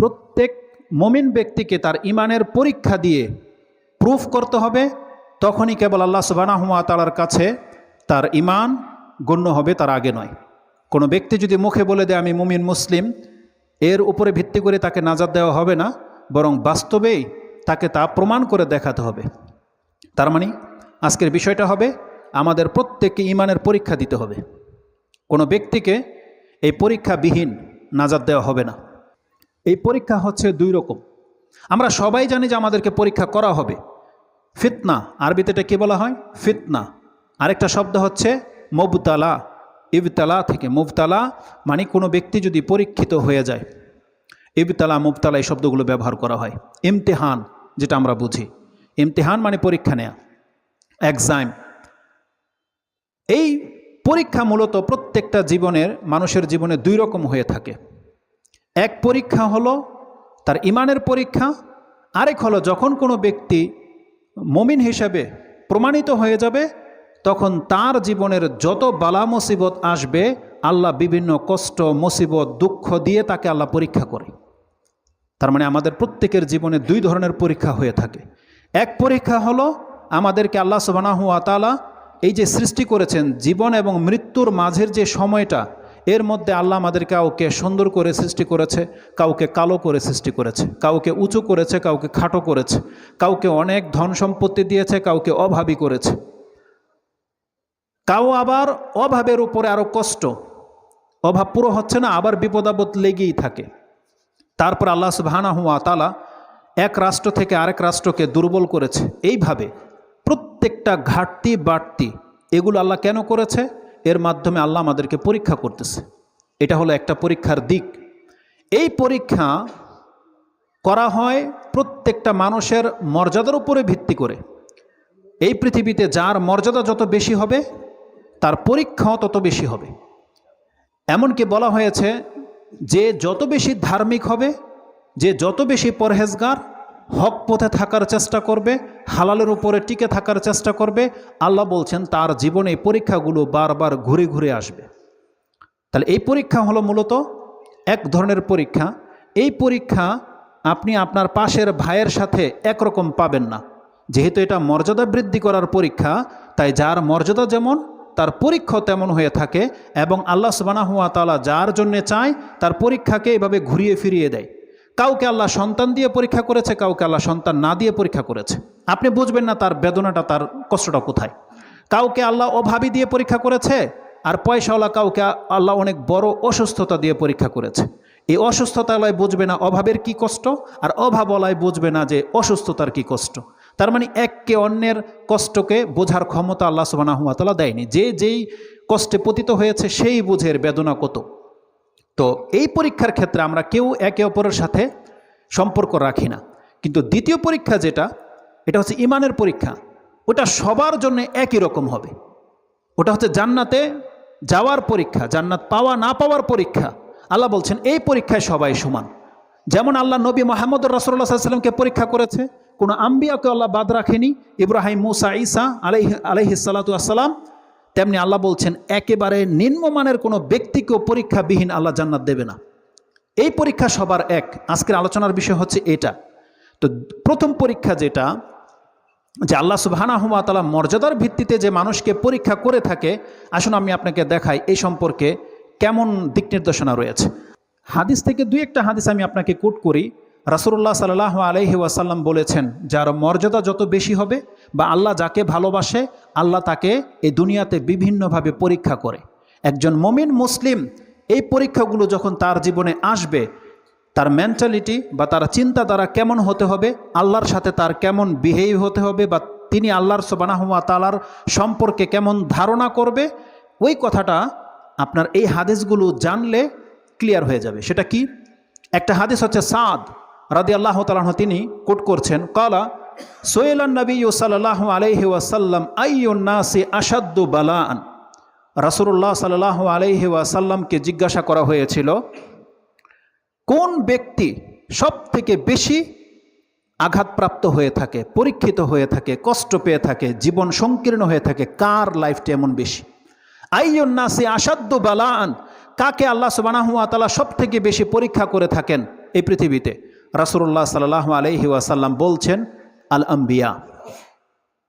প্রত্যেক মুমিন ব্যক্তিকে তার ঈমানের পরীক্ষা দিয়ে প্রুফ করতে হবে, তখনই কেবল আল্লাহ সুবহানাহু ওয়া তাআলার কাছে তার ঈমান গণ্য হবে, তার আগে নয়। কোনো ব্যক্তি যদি মুখে বলে দেয় আমি মুমিন মুসলিম, এর উপরে ভিত্তি করে তাকে নাজাত দেওয়া হবে না, বরং বাস্তবেই তাকে তা প্রমাণ করে দেখাতে হবে। তার মানে আজকের বিষয়টা হবে আমাদের প্রত্যেককে ঈমানের পরীক্ষা দিতে হবে। কোনো ব্যক্তিকে এই পরীক্ষাবিহীন নাজাত দেওয়া হবে না। এই পরীক্ষা হচ্ছে দুই রকম। আমরা সবাই জানি যে আমাদেরকে পরীক্ষা করা হবে। ফিতনা, আরবিতে এটা কী বলা হয়? ফিতনা। আরেকটা শব্দ হচ্ছে মুবতালা, ইবতালা থেকে। মুবতালা মানে কোনো ব্যক্তি যদি পরীক্ষিত হয়ে যায়, ইবতালা মুবতালা এই শব্দগুলো ব্যবহার করা হয়। ইমতিহান যেটা আমরা বুঝি, ইমতিহান মানে পরীক্ষা নেয়া, এক্সাম। এই পরীক্ষা মূলত প্রত্যেকটা মানুষের জীবনে দুই রকম হয়ে থাকে। এক পরীক্ষা হলো তার ঈমানের পরীক্ষা, আরেক হলো যখন কোনো ব্যক্তি মুমিন হিসেবে প্রমাণিত হয়ে যাবে, তখন তার জীবনের যত বালা মুসিবত আসবে, আল্লাহ বিভিন্ন কষ্ট মুসিবত দুঃখ দিয়ে তাকে আল্লাহ পরীক্ষা করে। তার মানে আমাদের প্রত্যেকের জীবনে দুই ধরনের পরীক্ষা হয়ে থাকে। এক পরীক্ষা হলো আমাদেরকে আল্লাহ সুবহানাহু ওয়া তাআলা এই যে সৃষ্টি করেছেন, জীবন এবং মৃত্যুর মাঝের যে সময়টা, এর মধ্যে আল্লাহ আমাদের কাউকে সুন্দর করে সৃষ্টি করেছে, কাউকে কালো করে সৃষ্টি করেছে, কাউকে উঁচু করেছে, কাউকে খাটো করেছে, কাউকে অনেক ধন সম্পত্তি দিয়েছে, কাউকে অভাবী করেছে, কাউ আবার অভাবের উপরে আরও কষ্ট, অভাব পুরো হচ্ছে না, আবার বিপদ আপদ লেগেই থাকে। তারপর আল্লাহ সুবহানাহু ওয়া তাআলা এক রাষ্ট্র থেকে আরেক রাষ্ট্রকে দুর্বল করেছে। এইভাবে প্রত্যেকটা ঘাটতি বাড়তি এগুলো আল্লাহ কেন করেছে? এর মাধ্যমে আল্লাহ আমাদেরকে পরীক্ষা করতেছে। এটা হলো একটা পরীক্ষার দিক। এই পরীক্ষা করা হয় প্রত্যেকটা মানুষের মর্যাদার উপরে ভিত্তি করে। এই পৃথিবীতে যার মর্যাদা যত বেশি হবে, তার পরীক্ষাও তত বেশি হবে। এমনকি বলা হয়েছে যে যত বেশি ধার্মিক হবে, যে যত বেশি পরহেজগার, হক পথে থাকার চেষ্টা করবে, হালালের উপরে টিকে থাকার চেষ্টা করবে, আল্লাহ বলছেন তার জীবনে এই পরীক্ষাগুলো বারবার ঘুরে ঘুরে আসবে। তাহলে এই পরীক্ষা হলো মূলত এক ধরনের পরীক্ষা। এই পরীক্ষা আপনি আপনার পাশের ভাইয়ের সাথে একরকম পাবেন না। যেহেতু এটা মর্যাদা বৃদ্ধি করার পরীক্ষা, তাই যার মর্যাদা যেমন তার পরীক্ষাও তেমন হয়ে থাকে। এবং আল্লাহ সুবহানাহু ওয়া তাআলা যার জন্যে চায় তার পরীক্ষাকে এভাবে ঘুরিয়ে ফিরিয়ে দেয়। কাউকে আল্লাহ সন্তান দিয়ে পরীক্ষা করেছে, কাউকে আল্লাহ সন্তান না দিয়ে পরীক্ষা করেছে। আপনি বুঝবেন না তার বেদনাটা, তার কষ্টটা কোথায়। কাউকে আল্লাহ অভাবী দিয়ে পরীক্ষা করেছে, আর পয়সাওয়ালা কাউকে আল্লাহ অনেক বড় অসুস্থতা দিয়ে পরীক্ষা করেছে। এই অসুস্থতাওয়ালায় বুঝবে না অভাবের কি কষ্ট, আর অভাবওয়ালায় বুঝবে না যে অসুস্থতার কি কষ্ট। তার মানে এককে অন্যের কষ্টকে বোঝার ক্ষমতা আল্লাহ সুবহানাহু ওয়া তাআলা দেয়নি। যে যেই কষ্টে পতিত হয়েছে সেই বুঝের বেদনা কত। তো এই পরীক্ষার ক্ষেত্রে আমরা কেউ একে অপরের সাথে সম্পর্ক রাখি না। কিন্তু দ্বিতীয় পরীক্ষা যেটা, এটা হচ্ছে ঈমানের পরীক্ষা। ওটা সবার জন্য একই রকম হবে। ওটা হচ্ছে জান্নাতে যাওয়ার পরীক্ষা, জান্নাত পাওয়া না পাওয়ার পরীক্ষা। আল্লাহ বলছেন এই পরীক্ষায় সবাই সমান। যেমন আল্লাহ নবী মুহাম্মদ রাসূলুল্লাহ সাল্লাল্লাহু আলাইহি ওয়াসাল্লামকে পরীক্ষা করেছে, কোনো আম্বিয়াকে আল্লাহ বাদ রাখেনি, ইব্রাহিম, মুসা, ঈসা আলাইহিস সালাতু ওয়াস সালাম। তেমনি আল্লাহ বলছেন একেবারে নিম্নমানের কোনো ব্যক্তিকেও পরীক্ষাবিহীন আল্লাহ জান্নাত দেবে না। এই পরীক্ষা সবার এক। আজকের আলোচনার বিষয় হচ্ছে এটা। তো প্রথম পরীক্ষা যেটা, যে আল্লাহ সুবহানাহু ওয়া তাআলা মর্যাদার ভিত্তিতে যে মানুষকে পরীক্ষা করে থাকে, আসুন আমি আপনাকে দেখাই এই সম্পর্কে কেমন দিক নির্দেশনা রয়েছে। হাদিস থেকে দুই একটা হাদিস আমি আপনাকে কোট করি। রাসূলুল্লাহ সাল্লাল্লাহু আলাইহি ওয়াসাল্লাম বলেছেন, যার মর্যাদা যত বেশি হবে বা আল্লাহ যাকে ভালোবাসে, আল্লাহ তাকে এই দুনিয়াতে বিভিন্নভাবে পরীক্ষা করে। একজন মুমিন মুসলিম এই পরীক্ষাগুলো যখন তার জীবনে আসবে, তার মেন্টালিটি বা তার চিন্তাধারা কেমন হতে হবে, আল্লাহর সাথে তার কেমন বিহেভ হতে হবে, বা তিনি আল্লাহর সুবহানাহু ওয়া তাআলার সম্পর্কে কেমন ধারণা করবে, ওই কথাটা আপনার এই হাদিসগুলো জানলে ক্লিয়ার হয়ে যাবে। সেটা কি? একটা হাদিস হচ্ছে সাদ রাদিয়াল্লাহু তাআলা আনহু, তিনি কোট করছেন, ক্বালা সুইলান নবী সাল্লাল্লাহু আলাইহি ওয়াসাল্লাম আইয়ুন নাসি আশাদ্দু বালাআন। রাসূলুল্লাহ সাল্লাল্লাহু আলাইহি ওয়াসাল্লামকে জিজ্ঞাসা করা হয়েছিল, কোন ব্যক্তি সব থেকে বেশি আঘাতপ্রাপ্ত হয়ে থাকে, পরীক্ষিত হয়ে থাকে, কষ্ট পেয়ে থাকে, জীবন সংকীর্ণ হয়ে থাকে, কার লাইফটা এমন বেশি? আইয়ুন নাসি আশাদ্দু বালাআন, কাকে আল্লাহ সুবহানাহু ওয়া তাআলা সব থেকে বেশি পরীক্ষা করে থাকেন? এই পৃথিবীতে। রাসূলুল্লাহ সাল্লাল্লাহু আলাইহি ওয়াসাল্লাম বলছেন, আল আম্বিয়া,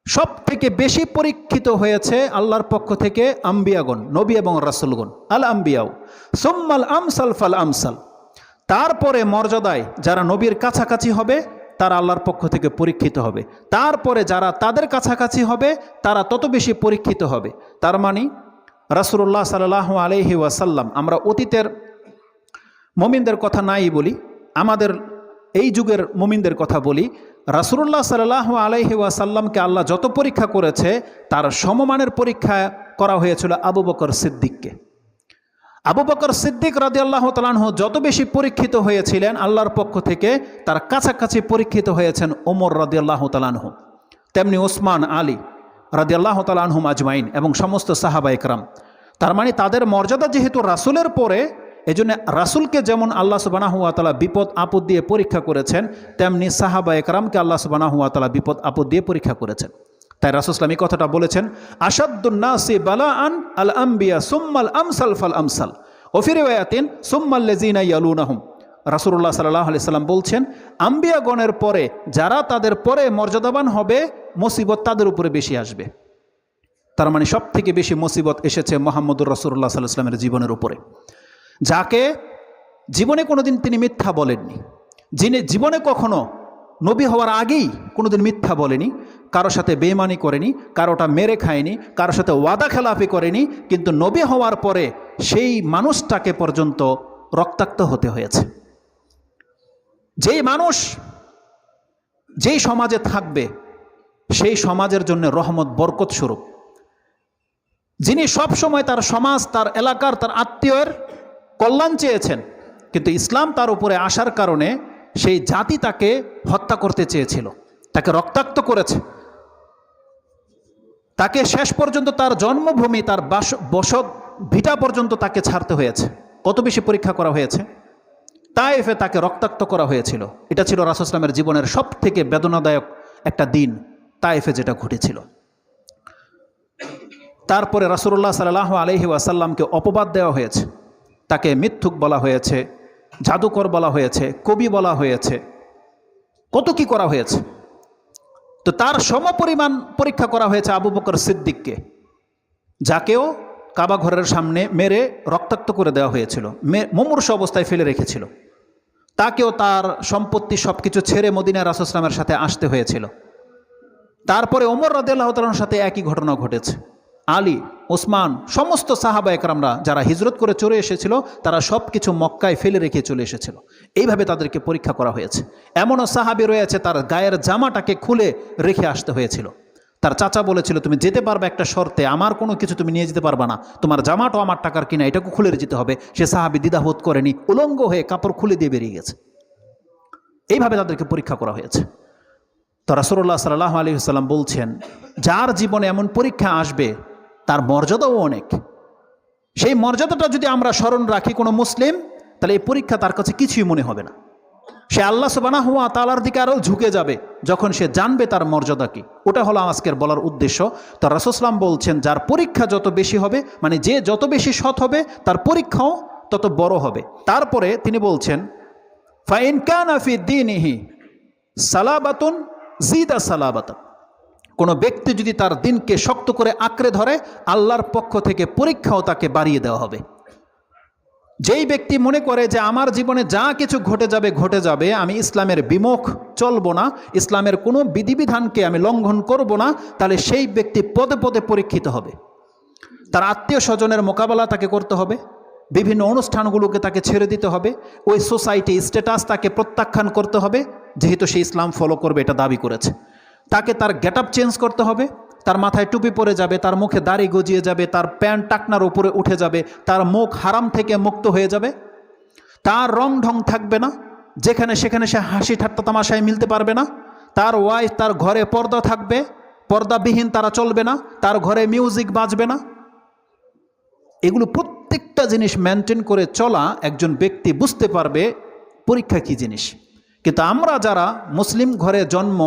সব থেকে বেশি পরীক্ষিত হয়েছে আল্লাহর পক্ষ থেকে আম্বিয়াগণ, নবী এবং রাসূলগণ। আল আম্বিয়াও সুম্মাল আমসাল ফাল আমসাল, তারপরে মর্যাদায় যারা নবীর কাছাকাছি হবে তারা আল্লাহর পক্ষ থেকে পরীক্ষিত হবে, তারপরে যারা তাদের কাছাকাছি হবে তারা তত বেশি পরীক্ষিত হবে। তার মানে রাসূলুল্লাহ সাল্লাল্লাহু আলাইহি ওয়াসাল্লাম, আমরা অতীতের মুমিনদের কথা নাই বলি, আমাদের এই যুগের মুমিনদের কথা বলি, রাসূলুল্লাহ সাল্লাল্লাহু আলাইহি ওয়াসাল্লামকে আল্লাহ যত পরীক্ষা করেছে তার সমমানের পরীক্ষা করা হয়েছিল আবু বকর সিদ্দিককে। আবু বকর সিদ্দিক রাদিয়াল্লাহু তাআলা আনহু যত বেশি পরীক্ষিত হয়েছিলেন আল্লাহর পক্ষ থেকে, তার কাছাকাছি পরীক্ষিত হয়েছেন ওমর রাদিয়াল্লাহু তাআলা আনহু, তেমনি ওসমান, আলী রাদিয়াল্লাহু তাআলা আনহুম আজমাইন এবং সমস্ত সাহাবা ইকরাম। তার মানে তাদের মর্যাদা যেহেতু রাসূলের পরে, এজন্য রাসূলকে যেমন আল্লাহ সুবহানাহু ওয়া তাআলা বিপদ আপদ দিয়ে পরীক্ষা করেছেন, তেমনি সাহাবা ইকরামকে আল্লাহ সুবহানাহু ওয়া তাআলা বিপদ আপদ দিয়ে পরীক্ষা করেছেন। তাই রাসূল সাল্লাল্লাহু আলাইহি কথাটা বলেছেন, আশাদ্দুন নাসি বালাআন আল আম্বিয়া সুম্মাল আমসাল ফাল আমসাল ওয়া ফি রিওয়ায়াতিন সুম্মাল্লাযিনা ইয়ালুনাহুম। রাসূলুল্লাহ সাল্লাল্লাহু আলাইহি সাল্লাম বলছেন, আম্বিয়াগণের পরে যারা তাদের পরে মর্যাদাবান হবে, মুসিবত তাদের উপরে বেশি আসবে। তার মানে সব থেকে বেশি মুসিবত এসেছে মুহাম্মদুর রাসূলুল্লাহ সাল্লাল্লাহু আলাইহি সাল্লামের জীবনের উপরে, যাকে জীবনে কোনোদিন তিনি মিথ্যা বলেননি, যিনি জীবনে কখনো নবী হওয়ার আগেই কোনোদিন মিথ্যা বলেনি, কারো সাথে বেঈমানি করেনি, কারোটা মেরে খায়নি, কারোর সাথে ওয়াদা খেলাফি করেনি, কিন্তু নবী হওয়ার পরে সেই মানুষটাকে পর্যন্ত রক্তাক্ত হতে হয়েছে। যেই মানুষ যেই সমাজে থাকবে সেই সমাজের জন্য রহমত বরকত স্বরূপ, যিনি সব সময় তার সমাজ, তার এলাকার, তার আত্মীয়ের কল্যাণ চেয়েছেন, কিন্তু ইসলাম তার উপরে আসার কারণে সেই জাতি তাকে হত্যা করতে চেয়েছিল, তাকে রক্তাক্ত করেছে, তাকে শেষ পর্যন্ত তার জন্মভূমি, তার বসত ভিটা পর্যন্ত তাকে ছাড়তে হয়েছে। কত বেশি পরীক্ষা করা হয়েছে। তায়েফে তাকে রক্তাক্ত করা হয়েছিল। এটা ছিল রাসূল সাল্লাল্লাহু আলাইহি ওয়াসাল্লামের জীবনের সব থেকে বেদনাদায়ক একটা দিন, তায়েফে যেটা ঘটেছিল। তারপরে রাসূলুল্লাহ সাল্লাল্লাহু আলাইহি ওয়াসাল্লামকে অপবাদ দেওয়া হয়েছে, তাকে মিথ্যুক বলা হয়েছে, জাদুকর বলা হয়েছে, কবি বলা হয়েছে, কত কি করা হয়েছে। তো তার সমপরিমাণ পরীক্ষা করা হয়েছে আবু বকর সিদ্দিককে, যাকেও কাবা ঘরের সামনে মেরে রক্তাক্ত করে দেওয়া হয়েছিল, মুমূর্ষু অবস্থায় ফেলে রেখেছিল। তাকেও তার সম্পত্তি সব কিছু ছেড়ে মদিনায় রাসূল সাল্লাল্লাহু আলাইহি ওয়াসাল্লামের সাথে আসতে হয়েছিল। তারপরে ওমর রাদিয়াল্লাহু তাআলার সাথে একই ঘটনা ঘটেছে। আলী, ওসমান, সমস্ত সাহাবা একরামরা যারা হিজরত করে চলে এসেছিল, তারা সব কিছু মক্কায় ফেলে রেখে চলে এসেছিল। এইভাবে তাদেরকে পরীক্ষা করা হয়েছে। এমনও সাহাবী রয়েছে তার গায়ের জামাটাকে খুলে রেখে আসতে হয়েছিল। তার চাচা বলেছিল, তুমি যেতে পারবে একটা শর্তে, আমার কোনো কিছু তুমি নিয়ে যেতে পারবা না, তোমার জামাটাও আমার টাকার কিনা, এটাকে খুলে যেতে হবে। সে সাহাবী দ্বিধাবোধ করেনি, উলঙ্গ হয়ে কাপড় খুলে দিয়ে বেরিয়ে গেছে। এইভাবে তাদেরকে পরীক্ষা করা হয়েছে। তো রাসূলুল্লাহ সাল্লাল্লাহু আলাইহি ওয়াসাল্লাম বলছেন, যার জীবনে এমন পরীক্ষা আসবে তার মর্যাদাও অনেক। সেই মর্যাদাটা যদি আমরা স্মরণ রাখি কোনো মুসলিম, তাহলে এই পরীক্ষা তার কাছে কিছুই মনে হবে না। সে আল্লাহ সুবহানাহু ওয়া তাআলার দিকে আরও ঝুঁকে যাবে যখন সে জানবে তার মর্যাদা কি। ওটা হলো আজকের বলার উদ্দেশ্য। তো রাসূল সাল্লাল্লাহু আলাইহি ওয়াসাল্লাম বলছেন, যার পরীক্ষা যত বেশি হবে, মানে যে যত বেশি সৎ হবে, তার পরীক্ষাও তত বড় হবে। তারপরে তিনি বলছেন, ফাইন কানা ফি দীনিহি সালাবাতুন জিদা সালাবাতান, কোনো ব্যক্তি যদি তার দিনকে শক্ত করে আঁকড়ে ধরে, আল্লাহর পক্ষ থেকে পরীক্ষাও তাকে বাড়িয়ে দেওয়া হবে। যেই ব্যক্তি মনে করে যে আমার জীবনে যা কিছু ঘটে যাবে, আমি ইসলামের বিমুখ চলবো না, ইসলামের কোনো বিধিবিধানকে আমি লঙ্ঘন করব না, তাহলে সেই ব্যক্তি পদে পদে পরীক্ষিত হবে। তার আত্মীয় স্বজনের মোকাবেলা তাকে করতে হবে, বিভিন্ন অনুষ্ঠানগুলোকে তাকে ছেড়ে দিতে হবে, ওই সোসাইটি স্ট্যাটাস তাকে প্রত্যাখ্যান করতে হবে, যেহেতু সে ইসলাম ফলো করবে এটা দাবি করেছে। তাকে তার গেট আপ চেঞ্জ করতে হবে, তার মাথায় টুপি পরে যাবে, তার মুখে দাড়ি গজিয়ে যাবে, তার প্যান্ট টাকনার উপরে উঠে যাবে, তার মুখ হারাম থেকে মুক্ত হয়ে যাবে, তার রং ঢং থাকবে না, যেখানে সেখানে সে হাসি ঠাট্টা তামাশায় মিলতে পারবে না, তার ওয়াইফ, তার ঘরে পর্দা থাকবে, পর্দাবিহীন তারা চলবে না, তার ঘরে মিউজিক বাজবে না। এগুলো প্রত্যেকটা জিনিস মেনটেন করে চলা একজন ব্যক্তি বুঝতে পারবে পরীক্ষা কী জিনিস। কিন্তু আমরা যারা মুসলিম ঘরে জন্ম,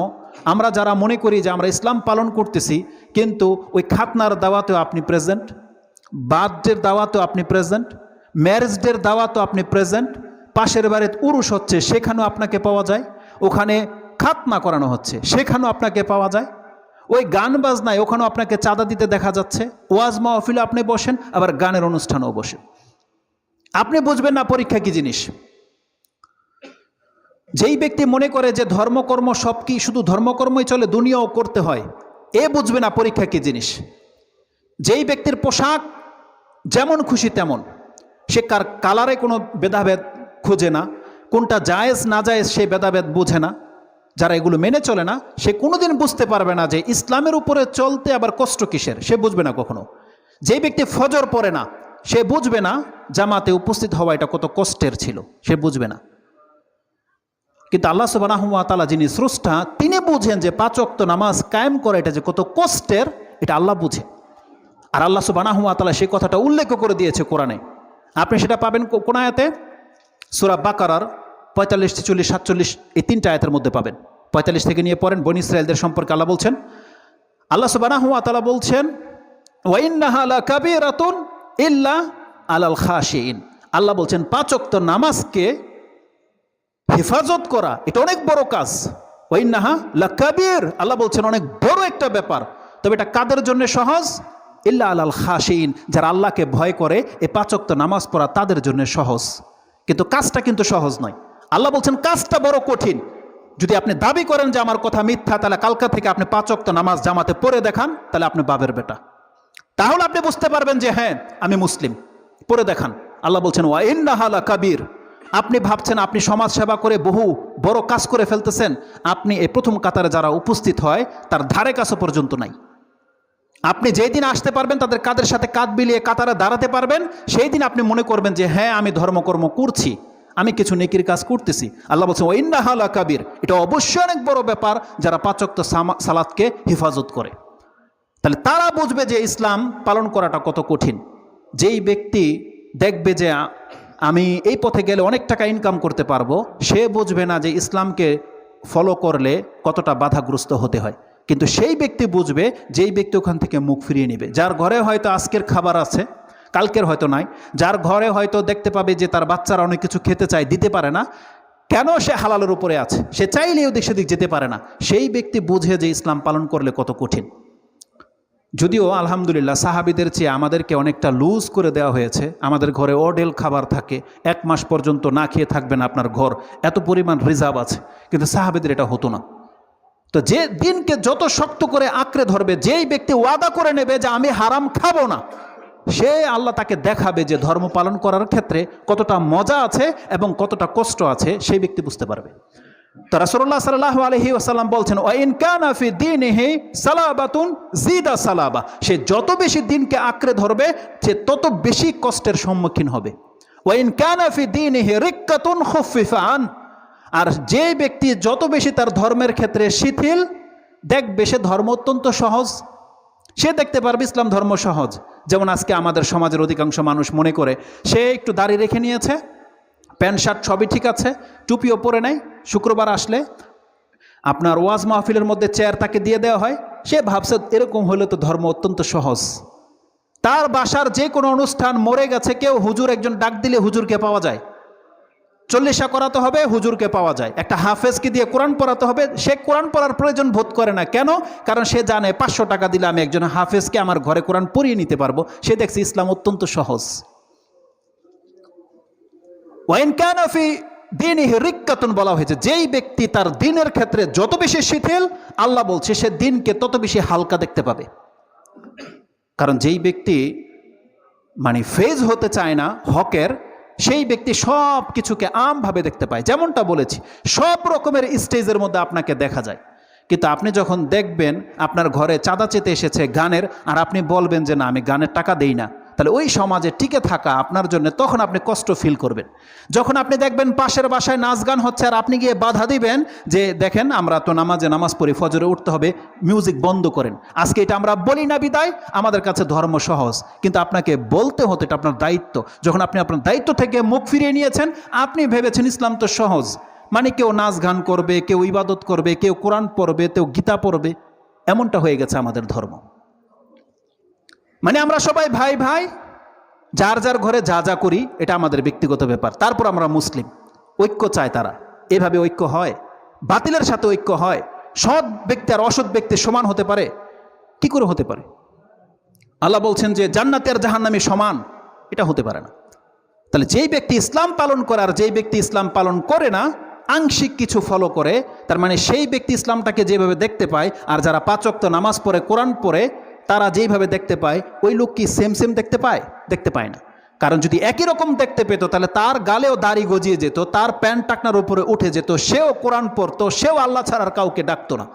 আমরা যারা মনে করি যে আমরা ইসলাম পালন করতেছি, কিন্তু ওই খাতনার দাওয়াতেও আপনি প্রেজেন্ট, বার্থডের দাওয়াতেও আপনি প্রেজেন্ট, ম্যারেজ ডের দাওয়াতেও আপনি প্রেজেন্ট, পাশের বাড়িতে উরুস হচ্ছে সেখানেও আপনাকে পাওয়া যায়, ওখানে খাতনা করানো হচ্ছে সেখানেও আপনাকে পাওয়া যায়, ওই গান বাজনায় ওখানেও আপনাকে চাঁদা দিতে দেখা যাচ্ছে, ওয়াজ মাহফিলে আপনি বসেন, আবার গানের অনুষ্ঠানেও বসেন। আপনি বুঝবেন না পরীক্ষা কি জিনিস। যেই ব্যক্তি মনে করে যে ধর্মকর্ম সব কি শুধু ধর্মকর্মই চলে, দুনিয়াও করতে হয়, এ বুঝবে না পরীক্ষা কি জিনিস। যেই ব্যক্তির পোশাক যেমন খুশি তেমন, সে কালারে কোনো ভেদাভেদ খুঁজে না, কোনটা জায়েজ না জায়েজ সে ভেদাভেদ বুঝে না, যারা এগুলো মেনে চলে না সে কোনোদিন বুঝতে পারবে না যে ইসলামের উপরে চলতে আবার কষ্ট কিসের, সে বুঝবে না কখনো। যেই ব্যক্তি ফজর পড়ে না সে বুঝবে না জামাতে উপস্থিত হওয়া এটা কত কষ্টের ছিল, সে বুঝবে না। কিন্তু আল্লাহ সুবহানাহু ওয়া তাআলা যিনি স্রষ্টা, তিনি বুঝেন যে 5 ওয়াক্ত নামাজ কায়েম করা এটা যে কত কষ্টের, এটা আল্লাহ বুঝে। আর আল্লাহ সুবহানাহু ওয়া তাআলা সেই কথাটা উল্লেখ করে দিয়েছে কোরআনে। আপনি সেটা পাবেন কোন আয়াতে? সূরা বাকারার 45, 46, 47 এই 3টা আয়াতের মধ্যে পাবেন। 45 থেকে নিয়ে পড়েন। বনী ইসরাঈলদের সম্পর্কে আল্লাহ বলছেন, আল্লাহ সুবহানাহু ওয়া তাআলা বলছেন, ওয়া ইন্নাহা লাকাবীরাতুন ইল্লা আলাল খাশিইন। আল্লাহ বলছেন 5 ওয়াক্ত নামাজকে হেফাজত করা এটা অনেক বড় কাজ। ওয়া ইন্নাহা লাকাবীর, আল্লাহ বলছেন অনেক বড় একটা ব্যাপার, তবে এটা কাদের জন্য সহজ? ইল্লা আলাল খাশিইন, যারা আল্লাহকে ভয় করে এই 5 ওয়াক্ত নামাজ পড়া তাদের জন্য সহজ। কিন্তু কাজটা কিন্তু সহজ নয়। আল্লাহ বলছেন কাজটা বড় কঠিন। যদি আপনি দাবি করেন যে আমার কথা মিথ্যা, তাহলে কালকা থেকে আপনি 5 ওয়াক্ত নামাজ জামাতে পড়ে দেখান, তাহলে আপনি বাবের বেটা। তাহলে আপনি বুঝতে পারবেন যে হ্যাঁ আমি মুসলিম, পড়ে দেখান। আল্লাহ বলছেন ওয়া ইন্নাহা লাকাবীর। আপনি ভাবছেন আপনি সমাজ সেবা করে বহু বড় কাজ করে ফেলতেছেন, আপনি এই প্রথম কাতারে যারা উপস্থিত হয় তার ধারে কাছে পর্যন্ত নাই। আপনি যেই দিন আসতে পারবেন, তাদের কাদের সাথে কাঁধ মিলিয়ে কাতারে দাঁড়াতে পারবেন, সেই দিন আপনি মনে করবেন যে হ্যাঁ আমি ধর্মকর্ম করছি, আমি কিছু নেকির কাজ করতেছি। আল্লাহ বলছেন ওয়া ইন্নাহা লাকাবীর, এটা অবশ্যই অনেক বড় ব্যাপার যারা 5 ওয়াক্ত সালাতকে হেফাজত করে। তাহলে তারা বুঝবে যে ইসলাম পালন করাটা কত কঠিন। যেই ব্যক্তি দেখবে যে আমি এই পথে গেলে অনেক টাকা ইনকাম করতে পারবো, সে বুঝবে না যে ইসলামকে ফলো করলে কতটা বাধাগ্রস্ত হতে হয়। কিন্তু সেই ব্যক্তি বুঝবে যেই ব্যক্তি ওখান থেকে মুখ ফিরিয়ে নেবে, যার ঘরে হয়তো আজকের খাবার আছে কালকের হয়তো নাই, যার ঘরে হয়তো দেখতে পাবে যে তার বাচ্চারা অনেক কিছু খেতে চায় দিতে পারে না, কেন সে হালালের উপরে আছে, সে চাইলেও দিক সেদিক যেতে পারে না, সেই ব্যক্তি বুঝে যে ইসলাম পালন করলে কত কঠিন। যদিও আলহামদুলিল্লাহ সাহাবিদের চেয়ে আমাদেরকে অনেকটা লুজ করে দেওয়া হয়েছে। আমাদের ঘরে অডেল খাবার থাকে, 1 মাস পর্যন্ত না খেয়ে থাকবেন আপনার ঘর, এত পরিমাণ রিজার্ভ আছে। কিন্তু সাহাবিদের এটা হতো না। তো যে দিনকে যত শক্ত করে আঁকড়ে ধরবে, যেই ব্যক্তি ওয়াদা করে নেবে যে আমি হারাম খাবো না, সে আল্লাহ তাকে দেখাবে যে ধর্ম পালন করার ক্ষেত্রে কতটা মজা আছে এবং কতটা কষ্ট আছে, সেই ব্যক্তি বুঝতে পারবে। তো রাসূলুল্লাহ সাল্লাল্লাহু আলাইহি ওয়াসাল্লাম বলছেন ওয়া ইন কানা ফি দীনিহি সালাবাতুন জিদা সালাবা, সে যত বেশি দিনকে আঁকড়ে ধরবে সে তত বেশি কষ্টের সম্মুখীন হবে। ওয়া ইন কানা ফি দীনিহি রিক্কাতুন খুফিফা আন, আর যে ব্যক্তি যত বেশি তার ধর্মের ক্ষেত্রে শিথিল, দেখবে সে ধর্ম অত্যন্ত সহজ, সে দেখতে পারবে ইসলাম ধর্ম সহজ। যেমন আজকে আমাদের সমাজের অধিকাংশ মানুষ মনে করে সে একটু দাড়ি রেখে নিয়েছে, প্যান্ট শার্ট সবই ঠিক আছে, টুপিও পরে নেয়, শুক্রবার আসলে আপনার ওয়াজ মাহফিলের মধ্যে চেয়ার তাকে দিয়ে দেওয়া হয়, সে ভাবছে এরকম হলে তো ধর্ম অত্যন্ত সহজ। তার বাসার যে কোনো অনুষ্ঠান, মরে গেছে কেউ, হুজুর একজন ডাক দিলে হুজুরকে পাওয়া যায়, 40 করাতে হবে হুজুরকে পাওয়া যায়, একটা হাফেজকে দিয়ে কোরআন পড়াতে হবে, সে কোরআন পড়ার প্রয়োজন বোধ করে না। কেন? কারণ সে জানে 500 টাকা দিলে আমি একজন হাফেজকে আমার ঘরে কোরআন পড়িয়ে নিতে পারবো। সে দেখছে ইসলাম অত্যন্ত সহজ। ওয়াইন কানা ফি দীনিহি রিক্কাতুন বলা হয়েছে, যেই ব্যক্তি তার দিনের ক্ষেত্রে যত বেশি শিথিল, আল্লাহ বলছে সে দিনকে তত বেশি হালকা দেখতে পাবে। কারণ যেই ব্যক্তি ফেজ হতে চায় না হকের, সেই ব্যক্তি সব কিছুকে আমভাবে দেখতে পায়। যেমনটা বলেছি, সব রকমের স্টেজের মধ্যে আপনাকে দেখা যায়। কিন্তু আপনি যখন দেখবেন আপনার ঘরে চাঁদা চেতে এসেছে গানের, আর আপনি বলবেন যে না আমি গানের টাকা দেই না, তাহলে ওই সমাজে টিকে থাকা আপনার জন্য তখন আপনি কষ্ট ফিল করবেন। যখন আপনি দেখবেন পাশের বাসায় নাচ গান হচ্ছে আর আপনি গিয়ে বাধা দিবেন যে দেখেন আমরা তো নামাজ পড়ি, ফজরে উঠতে হবে, মিউজিক বন্ধ করেন। আজকে এটা আমরা বলি না বিদায় আমাদের কাছে ধর্ম সহজ, কিন্তু আপনাকে বলতে হতো, এটা আপনার দায়িত্ব। যখন আপনি আপনার দায়িত্ব থেকে মুখ ফিরিয়ে নিয়েছেন, আপনি ভেবেছেন ইসলাম তো সহজ, কেউ নাচ গান করবে, কেউ ইবাদত করবে, কেউ কোরআন পড়বে, কেউ গীতা পড়বে, এমনটা হয়ে গেছে আমাদের ধর্ম। আমরা সবাই ভাই ভাই, যার যার ঘরে যা যা করি এটা আমাদের ব্যক্তিগত ব্যাপার, তারপর আমরা মুসলিম। ঐক্য চায় তারা। এভাবে ঐক্য হয়? বাতিলের সাথে ঐক্য হয়? সৎ ব্যক্তি আর অসৎ ব্যক্তি সমান হতে পারে? কি করে হতে পারে? আল্লাহ বলছেন যে জান্নাতি আর জাহান্নামী সমান, এটা হতে পারে না। তাহলে যেই ব্যক্তি ইসলাম পালন করে আর যেই ব্যক্তি ইসলাম পালন করে না, আংশিক কিছু ফলো করে, তার মানে সেই ব্যক্তি ইসলামটাকে যেভাবে দেখতে পায়, আর যারা 5 ওয়াক্ত নামাজ পড়ে, কোরআন পড়ে, তারা যেইভাবে দেখতে পায়, ওই লোক কি সেম সেম দেখতে পায়? দেখতে পায় না। কারণ যদি একই রকম দেখতে পেত, তাহলে তার গালেও দাড়ি গজিয়ে যেত, তার প্যান্ট টাকনার উপরে উঠে যেত, সেও কোরআন পড়তো, সেও আল্লাহ ছাড়ার কাউকে ডাকতো না,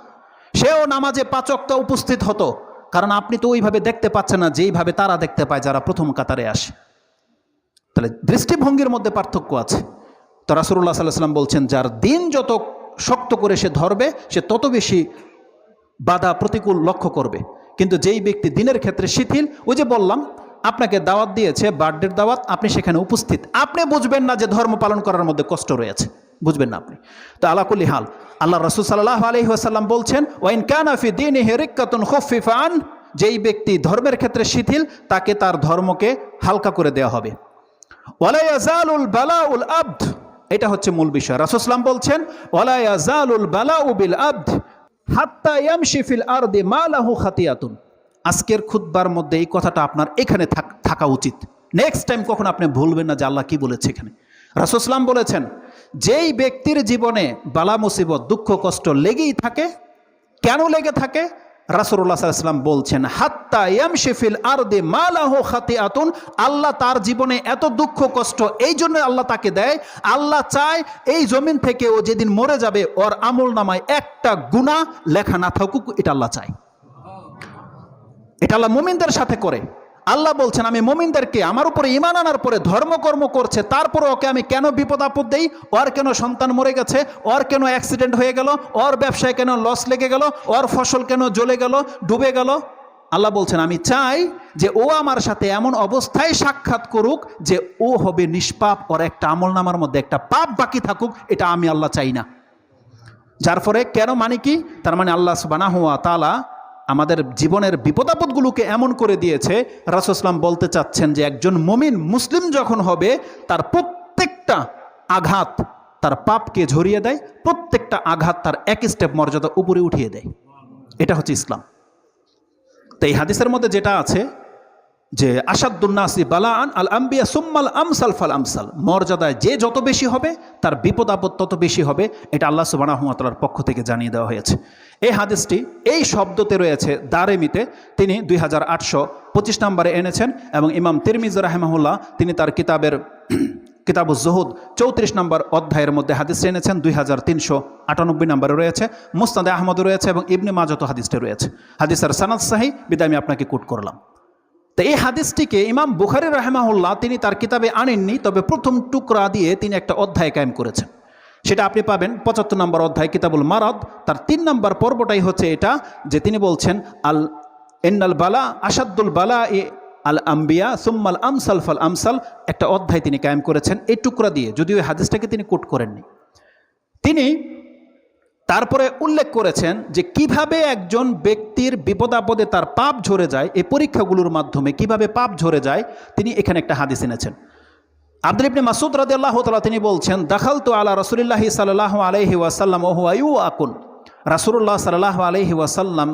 সেও নামাজে 5 ওয়াক্ত উপস্থিত হতো। কারণ আপনি তো ওইভাবে দেখতে পাচ্ছেন না যেইভাবে তারা দেখতে পায় যারা প্রথম কাতারে আসে। তাহলে দৃষ্টিভঙ্গির মধ্যে পার্থক্য আছে। তো রাসূলুল্লাহ সাল্লাল্লাহু আলাইহি ওয়াসাল্লাম বলছেন, যার দিন যত শক্ত করে সে ধরবে, সে তত বেশি বাধা প্রতিকূল লক্ষ্য করবে। কিন্তু যেই ব্যক্তি দিনের ক্ষেত্রে শিথিল, ওই যে বললাম, আপনাকে দাওয়াত দিয়েছে, বার্থডের দাওয়াত, আপনি সেখানে উপস্থিত, আপনি বুঝবেন না যে ধর্ম পালন করার মধ্যে কষ্ট রয়েছে, বুঝবেন না আপনি। তো আলা কুল্লি হাল, আল্লাহ রাসূল সাল্লাল্লাহু আলাইহি ওয়াসাল্লাম বলছেন, ওয়াইন কানা ফি দীনিহি রিক্কাতুন খুফিফা আন, যেই ব্যক্তি ধর্মের ক্ষেত্রে শিথিল, তাকে তার ধর্মকে হালকা করে দেওয়া হবে। ওয়ালা ইয়াজালুল বালাউল আবদ, এটা হচ্ছে মূল বিষয়। রাসূল সাল্লাল্লাহু আলাইহি ওয়াসাল্লাম বলছেন, ওয়ালা ইয়াজালুল বালাউ বিল আবদ হাত্তা ইয়ামশি ফিল আরদি মা লাহু খাতিয়াতুন। আজকের খুতবার মধ্যে এই কথাটা আপনার এখানে থাকা উচিত। নেক্সট টাইম কখন আপনি ভুলবেন না যে আল্লাহ কি বলেছে এখানে। রাসূল সাল্লাল্লাহু আলাইহি ওয়াসাল্লাম বলেছেন, যেই ব্যক্তির জীবনে বালা মুসিবত, দুঃখ কষ্ট লেগেই থাকে, কেন লেগে থাকে? রাসূলুল্লাহ সাল্লাল্লাহু আলাইহি ওয়াসাল্লাম বলছেন, হাত্তা ইয়ামশি ফিল আরদি মা লাহু খাতিয়াতুন, আল্লাহ তার জীবনে এত দুঃখ কষ্ট এই জন্য আল্লাহ তাকে দেয়, আল্লাহ চায় এই জমিন থেকে ও যেদিন মরে যাবে ওর আমল নামায় একটা গুনাহ লেখা না থাকুক, এটা আল্লাহ চায়। এটা আল্লাহ মুমিনদের সাথে করে। আল্লাহ বলছেন, আমি মুমিনদেরকে আমার উপরে ঈমান আনার পরে ধর্মকর্ম করছে, তারপরে ওকে আমি কেন বিপদ আপদ দেই? ওর কেন সন্তান মরে গেছে, ওর কেন অ্যাক্সিডেন্ট হয়ে গেল, ওর ব্যবসায় কেন লস লেগে গেল, ওর ফসল কেন জ্বলে গেল, ডুবে গেল? আল্লাহ বলছেন, আমি চাই যে ও আমার সাথে এমন অবস্থায় সাক্ষাৎ করুক যে ও হবে নিষ্পাপ, ওর একটা আমল নামার মধ্যে একটা পাপ বাকি থাকুক, এটা আমি আল্লাহ চাই না। যার ফলে কেন, মানে কি? তার মানে আল্লাহ সুবহানাহু ওয়া তাআলা আমাদের জীবনের বিপদাপদগুলোকে এমন করে দিয়েছে। রাসূল সাল্লাল্লাহু আলাইহি ওয়াসাল্লাম বলতে চাচ্ছেন যে একজন মুমিন মুসলিম যখন হবে, তার প্রত্যেকটা আঘাত তার পাপকে ঝরিয়ে দেয়, প্রত্যেকটা আঘাত তার এক স্টেপ মর্যাদা উপরে উঠিয়ে দেয়। এটা হচ্ছে ইসলাম। তো এই হাদিসের মধ্যে যেটা আছে যে আসাদুন নাসি বালাআন আল আম্বিয়া সুম্মাল আমসাল ফাল আমসাল, মর্যাদায় যে যত বেশি হবে তার বিপদ আপদ তত বেশি হবে, এটা আল্লাহ সুবহানাহু ওয়া তাআলার পক্ষ থেকে জানিয়ে দেওয়া হয়েছে। এই হাদিসটি এই শব্দতে রয়েছে দারেমিতে, তিনি 2825 নম্বরে এনেছেন, এবং ইমাম তিরমিজি রাহিমাহুল্লাহ তিনি তার কিতাবুজ জুহুদ 34 নম্বর অধ্যায়ের মধ্যে হাদিসটি এনেছেন, 2398 নম্বরে রয়েছে, মুসনাদে আহমদে রয়েছে, এবং ইবনে মাজাহ হাদিসটি রয়েছে। হাদিসের সনদ সহিহ, বিদায় আমি আপনাকে কোট করলাম। তো এই হাদিসটিকে ইমাম বুখারী রাহিমাহুল্লাহ তিনি তার কিতাবে আনেননি, তবে প্রথম টুকরা দিয়ে তিনি একটা অধ্যায় কায়েম করেছেন। সেটা আপনি পাবেন 75 নম্বর অধ্যায় কিতাবুল মারাদ, তার 3 নম্বর পর্বটাই হচ্ছে এটা, যে তিনি বলছেন ইন্নাল বালা আসাদুল বালা আল আম্বিয়া সুম্মাল আমসাল ফাল আমসাল, একটা অধ্যায় তিনি কায়েম করেছেন এই টুকরা দিয়ে, যদিও এই হাদিসটাকে তিনি কোট করেননি। তিনি তারপরে উল্লেখ করেছেন যে কিভাবে একজন ব্যক্তির বিপদাপদে তার পাপ ঝরে যায়, এই পরীক্ষাগুলোর মাধ্যমে কিভাবে পাপ ঝরে যায়, তিনি এখানে একটা হাদিস এনেছেন। আব্দুল্লাহ ইবনে মাসউদ রাদিয়াল্লাহু তাআলা তিনি বলছেন, দাখালতু আলা রাসূলিল্লাহি সাল্লাল্লাহু আলাইহি ওয়াসাল্লাম ওয়া হুয়া ইউআকুন, রাসূলুল্লাহ সাল্লাল্লাহু আলাইহি ওয়াসাল্লাম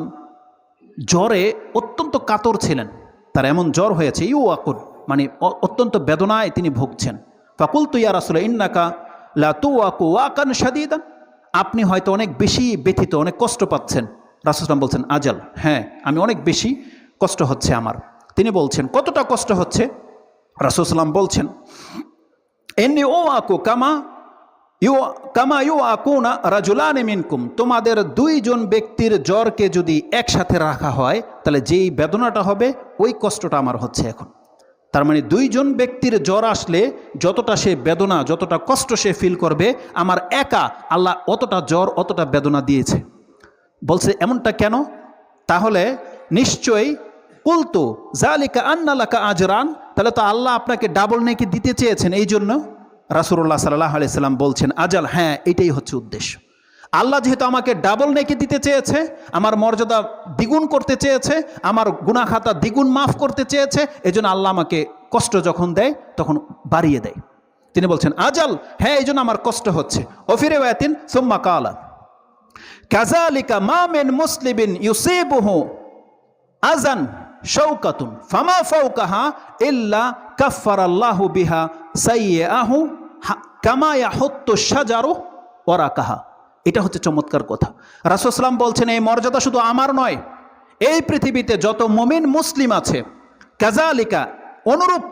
জ্বরে অত্যন্ত কাতর ছিলেন, তার এমন জ্বর হয়েছে, ইউআকুন মানে অত্যন্ত বেদনায় তিনি ভুগছেন। ফাকুলতু ইয়া রাসূলা ইন্নাকা লা তুওয়াকু ওয়াকান শাদীদান, আপনি হয়তো অনেক বেশি ব্যথিত, অনেক কষ্ট পাচ্ছেন। রাসূল সাল্লাল্লাহু আলাইহি ওয়াসাল্লাম বলছেন, আজাল, হ্যাঁ আমি অনেক বেশি কষ্ট হচ্ছে আমার। তিনি বলছেন, কতটা কষ্ট হচ্ছে? রাসূল সাল্লাল্লাহু আলাইহি ওয়াসাল্লাম বলছেন, ইন্নী উআকু কামা ইউআকুনা রাজুলানি মিনকুম, তোমাদের 2 জন ব্যক্তির জ্বরকে যদি একসাথে রাখা হয় তাহলে যেই বেদনাটা হবে ওই কষ্টটা আমার হচ্ছে এখন। তার মানে 2 জন ব্যক্তির জ্বর আসলে যতটা সে বেদনা, যতটা কষ্ট সে ফিল করবে, আমার একা আল্লাহ অতটা জ্বর অতটা বেদনা দিয়েছে। বলছে এমনটা কেন? তাহলে নিশ্চয়ই কুলতু যালিকা আন্না লাকা আজরান, তাহলে তো আল্লাহ আপনাকে ডাবল নেকি দিতে চেয়েছেন, এই জন্য। রাসূলুল্লাহ সাল্লাল্লাহু আলাইহি সাল্লাম বলছেন, আজাল, হ্যাঁ এটাই হচ্ছে উদ্দেশ্য। আল্লাহ যেহেতু আমাকে ডাবল নেকি দিতে চেয়েছে, আমার মর্যাদা দ্বিগুণ করতে চেয়েছে, আমার গুনাহ খাতা দ্বিগুণ মাফ করতে চেয়েছে, এজন্য আল্লাহ আমাকে কষ্ট যখন দেয় তখন বাড়িয়ে দেয়। তো তিনি বলছেন আজাল, হ্যাঁ এই জন্য আমার কষ্ট হচ্ছে। ওফিরে ওয়াতিন সুম্মা কালা কাযালিকা মা মিন মুসলিমিন ইউসিবুহু আযান শাওকাতুন ফামা ফাওকাহা ইল্লা কাফফারাল্লাহু বিহা সাইয়্যাহু কামা ইয়াহুত্তু শাজারু ওয়ারাকাহা। এটা হচ্ছে চমৎকার কথা। রাসূল সাল্লাল্লাহু আলাইহি ওয়াসাল্লাম বলছেন এই মর্যাদা শুধু আমার নয়, এই পৃথিবীতে যত মুমিন মুসলিম আছে কাযালিকা অনুরূপ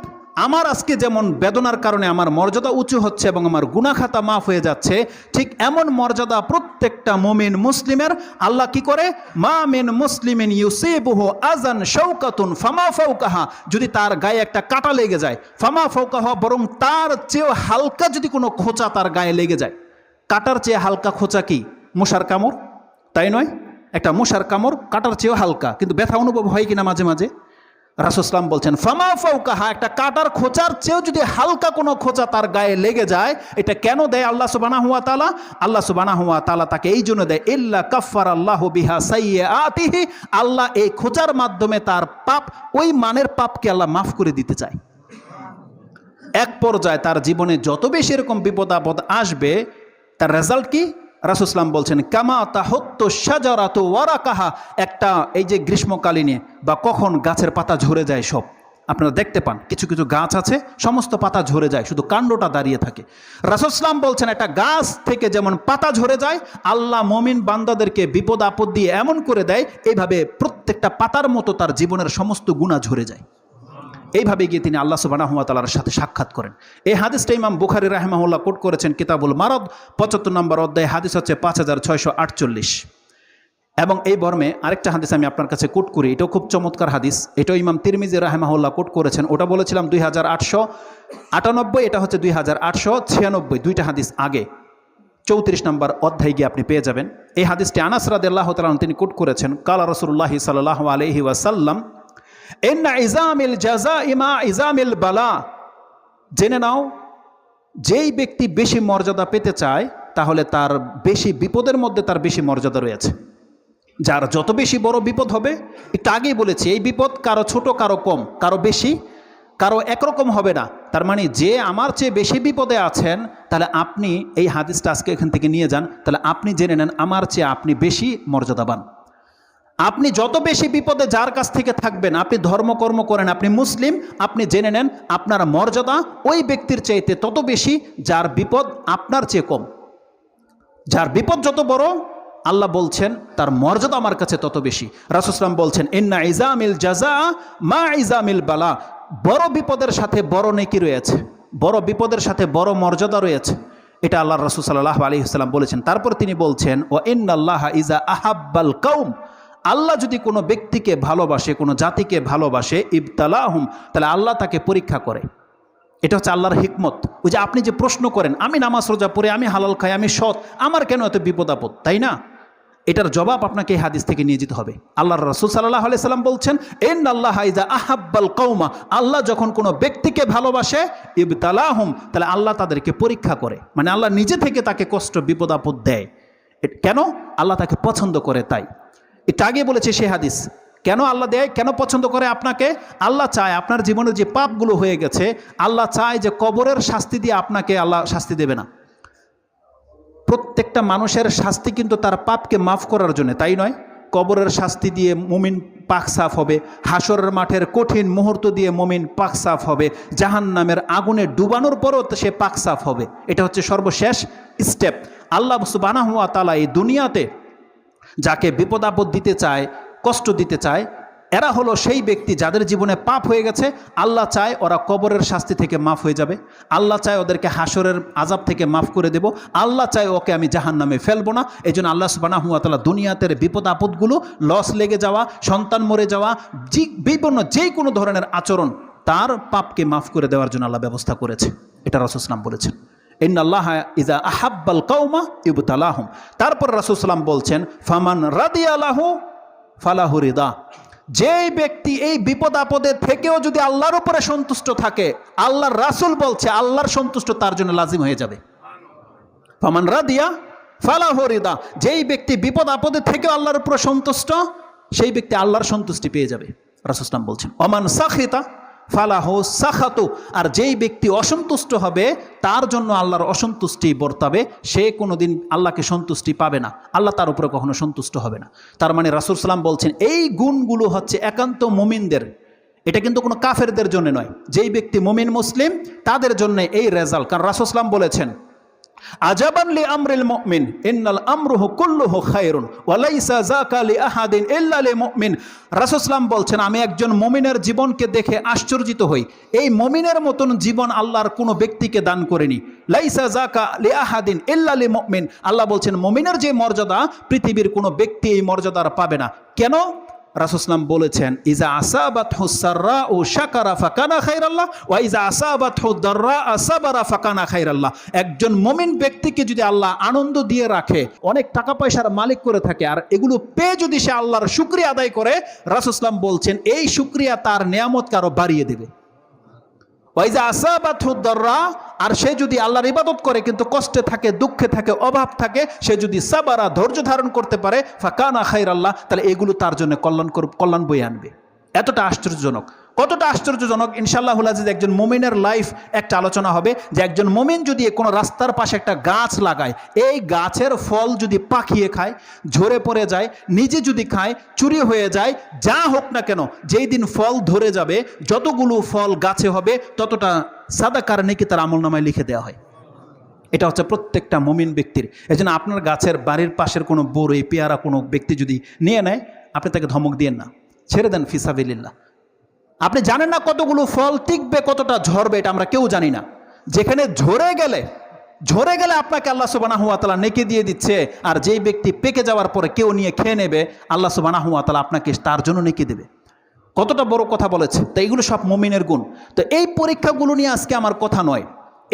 আমার আজকে যেমন বেদনার কারণে আমার মর্যাদা উঁচু হচ্ছে এবং আমার গুনাহ খাতা মাফ হয়ে যাচ্ছে, ঠিক এমন মর্যাদা প্রত্যেকটা মুমিন মুসলিমের আল্লাহ কি করে, মা মিন মুসলিমিন ইউসিবুহু আযান শাওকাতুন ফামা ফাওকাহা, যদি তার গায়ে একটা কাঁটা লেগে যায়, ফামা ফাওকাহা বরং তার চেয়েও হালকা যদি কোনো খোঁচা তার গায়ে লেগে যায়। কাঁটার চেয়ে হালকা খোঁচা কি? মশার কামড়, তাই নয়? একটা মশার কামড় কাঁটার চেয়েও হালকা, কিন্তু ব্যথা অনুভব হয় কিনা মাঝে মাঝে? রাসূল সাল্লাল্লাহু আলাইহি ওয়াসাল্লাম বলছেন ফামা ফাওকাহা, একটা কাঁটার খোঁচার চেয়েও যদি হালকা কোনো খোঁচা তার গায়ে লেগে যায়, এটা কেন দেয় আল্লাহ সুবহানাহু ওয়া তাআলা? আল্লাহ সুবহানাহু ওয়া তাআলা তাকে এই জন্য দেয় ইল্লা কাফফারাল্লাহু বিহা সাইয়্যাতিহি, আল্লাহ এই খোঁচার মাধ্যমে তার পাপ, ওই মানের পাপকে আল্লাহ মাফ করে দিতে চায়। এক পর্যায়ে তার জীবনে যত বেশি এরকম বিপদ আপদ আসবে, তার রেজাল্ট কি? রাসূল সাল্লাল্লাহু আলাইহি ওয়াসাল্লাম বলছেন কামা তাহুত্তু শাজারাতু ওয়ারাকাহা, একটা এই যে গ্রীষ্মকালীনে বা কখন গাছের পাতা ঝরে যায়, সব আপনারা দেখতে পান কিছু কিছু গাছ আছে সমস্ত পাতা ঝরে যায়, শুধু কাণ্ডটা দাঁড়িয়ে থাকে। রাসূল সাল্লাল্লাহু আলাইহি ওয়াসাল্লাম বলছেন একটা গাছ থেকে যেমন পাতা ঝরে যায়, আল্লাহ মুমিন বান্দাদেরকে বিপদ আপদ দিয়ে এমন করে দেয়, এইভাবে প্রত্যেকটা পাতার মতো তার জীবনের সমস্ত গুনাহ ঝরে যায়। এইভাবে গিয়ে তিনি আল্লাহ সুবহানাহু ওয়া তাআলার সাথে সাক্ষাৎ করেন। এই হাদিসটা ইমাম বুখারী রাহিমাহুল্লাহ কোট করেছেন কিতাবুল মারাদ ৭৫ নম্বর অধ্যায়, হাদিস হচ্ছে 5648। এবং এই বর্মে আরেকটা হাদিস আমি আপনার কাছে কোট করি, এটাও খুব চমৎকার হাদিস, এটাও ইমাম তিরমিজি রাহিমাহুল্লাহ কোট করেছেন। ওটা বলেছিলাম 2898, এটা হচ্ছে 2896, দুইটা হাদিস আগে 34 নম্বর অধ্যায় গিয়ে আপনি পেয়ে যাবেন। এই হাদিসটি আনাস রাদিয়াল্লাহু তাআলা তিনি কোট করেছেন, কালা রাসূলুল্লাহ সাল্লাল্লাহু আলাইহি ওয়াসাল্লাম ইন্না ইজামিল জাযাই মা ইজামিল বালা, জেনে নাও যেই ব্যক্তি বেশি মর্যাদা পেতে চায় তাহলে তার বেশি বিপদের মধ্যে তার বেশি মর্যাদা রয়েছে। যার যত বেশি বড় বিপদ হবে, একটু আগেই বলেছি এই বিপদ কারো ছোট কারো কম, কারো বেশি কারো একরকম হবে না। তার মানে যে আমার চেয়ে বেশি বিপদে আছেন, তাহলে আপনি এই হাদিসটা আজকে এখান থেকে নিয়ে যান, তাহলে আপনি জেনে নেন আমার চেয়ে আপনি বেশি মর্যাদাবান। আপনি যত বেশি বিপদে যার কাছ থেকে থাকবেন, আপনি ধর্মকর্ম করেন, আপনি মুসলিম, আপনি জেনে নেন আপনার মর্যাদা ওই ব্যক্তির চাইতে তত বেশি যার বিপদ আপনার চেয়ে কম। যার বিপদ যত বড়, আল্লাহ বলছেন তার মর্যাদা আমার কাছে তত বেশি। রাসূল সাল্লাল্লাহু আলাইহি ওয়াসাল্লাম বলছেন ইন্না ইজামিল জাযা মা ইজামিল বালা, বড় বিপদের সাথে বড় নেকি রয়েছে, বড় বিপদের সাথে বড় মর্যাদা রয়েছে। এটা আল্লাহর রাসূল সাল্লাল্লাহু আলাইহি ওয়াসাল্লাম বলেছেন। তারপর তিনি বলছেন ওয়া ইন্নাল্লাহা ইজা আহাব্বাল কওম, আল্লাহ যদি কোনো ব্যক্তিকে ভালোবাসে, কোনো জাতিকে ভালোবাসে, ইবতালাহুম, তাহলে আল্লাহ তাকে পরীক্ষা করে। এটা হচ্ছে আল্লাহর হিকমত। ওই যে আপনি যে প্রশ্ন করেন, আমি নামাজ রোজা পড়ে, আমি হালাল খাই, আমি সৎ, আমার কেন এত বিপদ আপদ, তাই না? এটার জবাব আপনাকে এই হাদিস থেকে নিয়ে যেতে হবে। আল্লাহর রাসূল সাল্লাল্লাহু আলাইহি সাল্লাম বলছেন ইন্নাল্লাহা ইযা আহাব্বাল কওমা, আল্লাহ যখন কোনো ব্যক্তিকে ভালোবাসে, ইবতালাহুম, তাহলে আল্লাহ তাদেরকে পরীক্ষা করে, মানে আল্লাহ নিজে থেকে তাকে কষ্ট বিপদ আপদ দেয়। কেন? আল্লাহ তাকে পছন্দ করে তাই। এটা আগে বলেছে সে হাদিস। কেন আল্লাহ দেয়, কেন পছন্দ করে আপনাকে? আল্লাহ চায় আপনার জীবনের যে পাপগুলো হয়ে গেছে, আল্লাহ চায় যে কবরের শাস্তি দিয়ে আপনাকে আল্লাহ শাস্তি দেবে না। প্রত্যেকটা মানুষের শাস্তি কিন্তু তার পাপকে মাফ করার জন্য, তাই নয়? কবরের শাস্তি দিয়ে মুমিন পাক সাফ হবে, হাসরের মাঠের কঠিন মুহূর্ত দিয়ে মুমিন পাক সাফ হবে, জাহান্নামের আগুনে ডুবানোর পরও সে পাক সাফ হবে। এটা হচ্ছে সর্বশেষ স্টেপ। আল্লাহ সুবহানাহু ওয়া তাআলা এই দুনিয়াতে যাকে বিপদ আপদ দিতে চায়, কষ্ট দিতে চায়, এরা হলো সেই ব্যক্তি যাদের জীবনে পাপ হয়ে গেছে। আল্লাহ চায় ওরা কবরের শাস্তি থেকে মাফ হয়ে যাবে, আল্লাহ চায় ওদেরকে হাসরের আযাব থেকে মাফ করে দেব, আল্লাহ চায় ওকে আমি জাহান্নামে ফেলবো না। এই জন্য আল্লাহ সুবহানাহু ওয়া তাআলা দুনিয়াতে বিপদ আপদগুলো, লস লেগে যাওয়া, সন্তান মরে যাওয়া, বিভিন্ন যে কোনো ধরনের আচরণ, তার পাপকে মাফ করে দেওয়ার জন্য আল্লাহ ব্যবস্থা করেছে। এটা রাসূল সাল্লাল্লাহু আলাইহি ওয়াসাল্লাম বলেছেন ইন্নাল্লাহা ইযা আহাব্বাল কওমা ইবতালাহুম। তারপর রাসূল সাল্লাল্লাহু আলাইহি ওয়াসাল্লাম বলছেন ফামান রাদিয়া লাহু ফালাহু রিদা, যেই ব্যক্তি এই বিপদ আপদে থেকেও যদি আল্লাহর উপরে সন্তুষ্ট থাকে, আল্লাহর রাসূল বলছে আল্লাহর সন্তুষ্ট তার জন্য লাজিম হয়ে যাবে। ফামান রাদিয়া ফালাহু রিদা, যেই ব্যক্তি বিপদ আপদে থেকেও আল্লাহর উপরে সন্তুষ্ট, সেই ব্যক্তি আল্লাহর সন্তুষ্টি পেয়ে যাবে। রাসূল সাল্লাল্লাহু আলাইহি ওয়াসাল্লাম বলছেন ওমান সাখিতা ফালাহু সাখাতু, আর যেই ব্যক্তি অসন্তুষ্ট হবে তার জন্য আল্লাহর অসন্তুষ্টি বর্তাবে, সে কোনোদিন আল্লাহকে সন্তুষ্টি পাবে না, আল্লাহ তার উপরে কখনো সন্তুষ্ট হবে না। তার মানে রাসূল সাল্লাম বলছেন এই গুণগুলো হচ্ছে একান্ত মুমিনদের, এটা কিন্তু কোনো কাফেরদের জন্য নয়। যেই ব্যক্তি মুমিন মুসলিম তাদের জন্য এই রেজাল্ট। কারণ রাসূল সাল্লাম বলেছেন আজাবান লি আমরিল মুমিন ইন্নাল আমরুহু কুল্লুহু খায়রুন ওয়া লাইসা যাকা লি আহাদিন ইল্লা লিল মুমিন। রাসূল সাল্লাম বলছেন আমি একজন মুমিনের জীবনকে দেখে আশ্চর্যিত হই, এই মুমিনের মতন জীবন আল্লাহর কোনো ব্যক্তিকে দান করেনি। লাইসা যাকা লি আহাদিন ইল্লা লিল মুমিন, আল্লাহ বলছেন মুমিনের যে মর্যাদা পৃথিবীর কোনো ব্যক্তি এই মর্যাদার পাবে না। কেন? রাসূল সাল্লাম বলেছেন ইজা আসাবাতহু সাররাউ শাকারা ফাকানা খায়রাল্লাহ ওয়া ইজা আসাবাতহু দাররাউ সাবারা ফাকানা খায়রাল্লাহ। একজন মুমিন ব্যক্তিকে যদি আল্লাহ আনন্দ দিয়ে রাখে, অনেক টাকা পয়সার মালিক করে থাকে, আর এগুলো পেয়ে যদি সে আল্লাহর শুকরিয়া আদায় করে, রাসূল সাল্লাম বলছেন এই শুকরিয়া তার নিয়ামতকে আরো বাড়িয়ে দেবে। ওয়াইজা আসাবাতহু দাররা, আর সে যদি আল্লাহর ইবাদত করে কিন্তু কষ্টে থাকে, দুঃখে থাকে, অভাব থাকে, সে যদি সাবারা ধৈর্য ধারণ করতে পারে ফাকানা খায়রাল্লাহ, তাহলে এগুলো তার জন্য কল্যাণ বয়ে আনবে। এতটা আশ্চর্যজনক। কতটা আশ্চর্যজনক ইনশাআল্লাহুল আজিজ একজন মুমিনের লাইফ একটা আলোচনা হবে, যে একজন মুমিন যদি কোনো রাস্তার পাশে একটা গাছ লাগায়, এই গাছের ফল যদি পাখিয়ে খায়, ঝরে পড়ে যায়, নিজে যদি খায়, চুরি হয়ে যায়, যা হোক না কেন, যেই দিন ফল ধরে যাবে, যতগুলো ফল গাছে হবে ততটা সাদাকার নেকি তার আমলনামায় লিখে দেওয়া হয়। এটা হচ্ছে প্রত্যেকটা মুমিন ব্যক্তির। এজন্য আপনার গাছের বাড়ির পাশের কোনো বড়ই পেয়ারা কোনো ব্যক্তি যদি নিয়ে নেয়, আপনি তাকে ধমক দিয়েন না, ছেড়ে দেন ফিসাবিলিল্লাহ। আপনি জানেন না কতগুলো ফল টিকবে, কতটা ঝরবে, এটা আমরা কেউ জানি না। যেখানে ঝরে গেলে আপনাকে আল্লাহ সুবহানাহু ওয়া তাআলা নেকি দিয়ে দিচ্ছে, আর যেই ব্যক্তি পেকে যাওয়ার পরে কেউ নিয়ে খেয়ে নেবে, আল্লাহ সুবহানাহু ওয়া তাআলা আপনাকে তার জন্য নেকি দেবে। কতটা বড় কথা বলেছে। তো এইগুলো সব মুমিনের গুণ। তো এই পরীক্ষাগুলো নিয়ে আজকে আমার কথা নয়।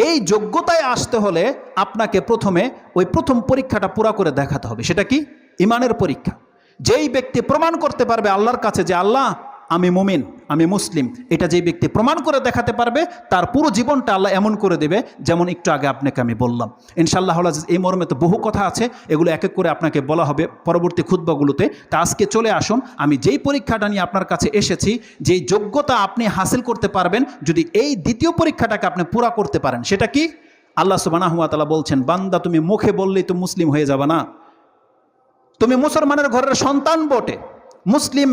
এই যোগ্যতায় আসতে হলে আপনাকে প্রথমে ওই প্রথম পরীক্ষাটা পুরা করে দেখাতে হবে। সেটা কি? ইমানের পরীক্ষা। যেই ব্যক্তি প্রমাণ করতে পারবে আল্লাহর কাছে যে আল্লাহ আমি মুমিন, আমি মুসলিম, এটা যেই ব্যক্তি প্রমাণ করে দেখাতে পারবে, তার পুরো জীবনটা আল্লাহ এমন করে দেবে যেমন একটু আগে আপনাকে আমি বললাম। ইনশাআল্লাহ এই মর্মে তো বহু কথা আছে, এগুলো এক এক করে আপনাকে বলা হবে পরবর্তী খুতবাগুলোতে। তা আজকে চলে আসুন, আমি যেই পরীক্ষাটা নিয়ে আপনার কাছে এসেছি, যেই যোগ্যতা আপনি হাসিল করতে পারবেন যদি এই দ্বিতীয় পরীক্ষাটাকে আপনি পুরা করতে পারেন, সেটা কি? আল্লাহ সুবহানাহু ওয়া তাআলা বলছেন বান্দা তুমি মুখে বললেই তো মুসলিম হয়ে যাবে না, তুমি মুসলমানের ঘরের সন্তান বটে, মুসলিম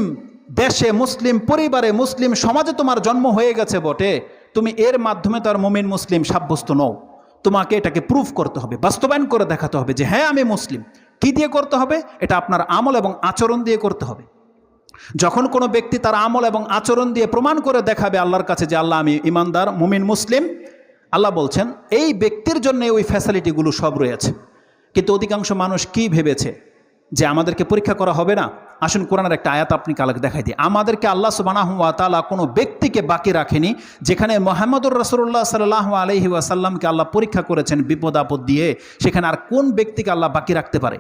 দেশে, মুসলিম পরিবারে, মুসলিম সমাজে তোমার জন্ম হয়ে গেছে বটে, তুমি এর মাধ্যমে তো আর মুমিন মুসলিম সাব্যস্ত নও। তোমাকে এটাকে প্রুফ করতে হবে, বাস্তবায়ন করে দেখাতে হবে যে হ্যাঁ আমি মুসলিম। কি দিয়ে করতে হবে? এটা আপনার আমল এবং আচরণ দিয়ে করতে হবে। যখন কোনো ব্যক্তি তার আমল এবং আচরণ দিয়ে প্রমাণ করে দেখাবে আল্লাহর কাছে যে আল্লাহ আমি ইমানদার, মুমিন, মুসলিম, আল্লাহ বলছেন এই ব্যক্তির জন্য ওই ফ্যাসিলিটিগুলো সব রয়েছে। কিন্তু অধিকাংশ মানুষ কি ভেবেছে যে আমাদেরকে পরীক্ষা করা হবে না? আসুন কোরআনের একটা আয়াত আপনি কালকে দেখাই দিই। আমাদেরকে আল্লাহ সুবহানাহু ওয়া তাআলা কোনো ব্যক্তিকে বাকি রাখেনি, যেখানে মুহাম্মদুর রাসূলুল্লাহ সাল্লাল্লাহু আলাইহি ওয়াসাল্লামকে আল্লাহ পরীক্ষা করেছেন বিপদ আপদ দিয়ে, সেখানে আর কোন ব্যক্তিকে আল্লাহ বাকি রাখতে পারে?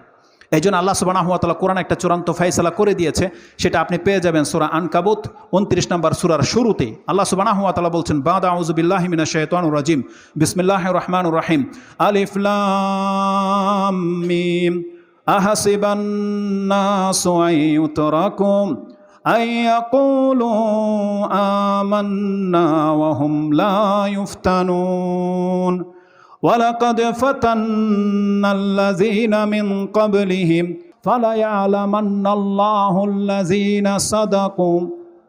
এই জন্য আল্লাহ সুবহানাহু ওয়া তাআলা কোরআন একটা চূড়ান্ত ফয়সালা করে দিয়েছে, সেটা আপনি পেয়ে যাবেন সূরা আনকাবুত 29 নম্বর সূরার শুরুতে। আল্লাহ সুবহানাহু ওয়া তাআলা বলছেন বা'দা আউযু বিল্লাহি মিনাশ শাইতানির রাজিম, বিসমিল্লাহির রহমানির রহিম, আলিফ লাম মিম আহাসিবান নাসু আইয়ুতরাকু আইয়াকুলু আমান্না ওয়া হুম লা ইফতানুন ওয়ালাকাদ ফাতান্নাল্লাযীনা মিন ক্বাবলিহিম ফালায়ালামান্নাল্লাহুল্লাযীনা সাদাকু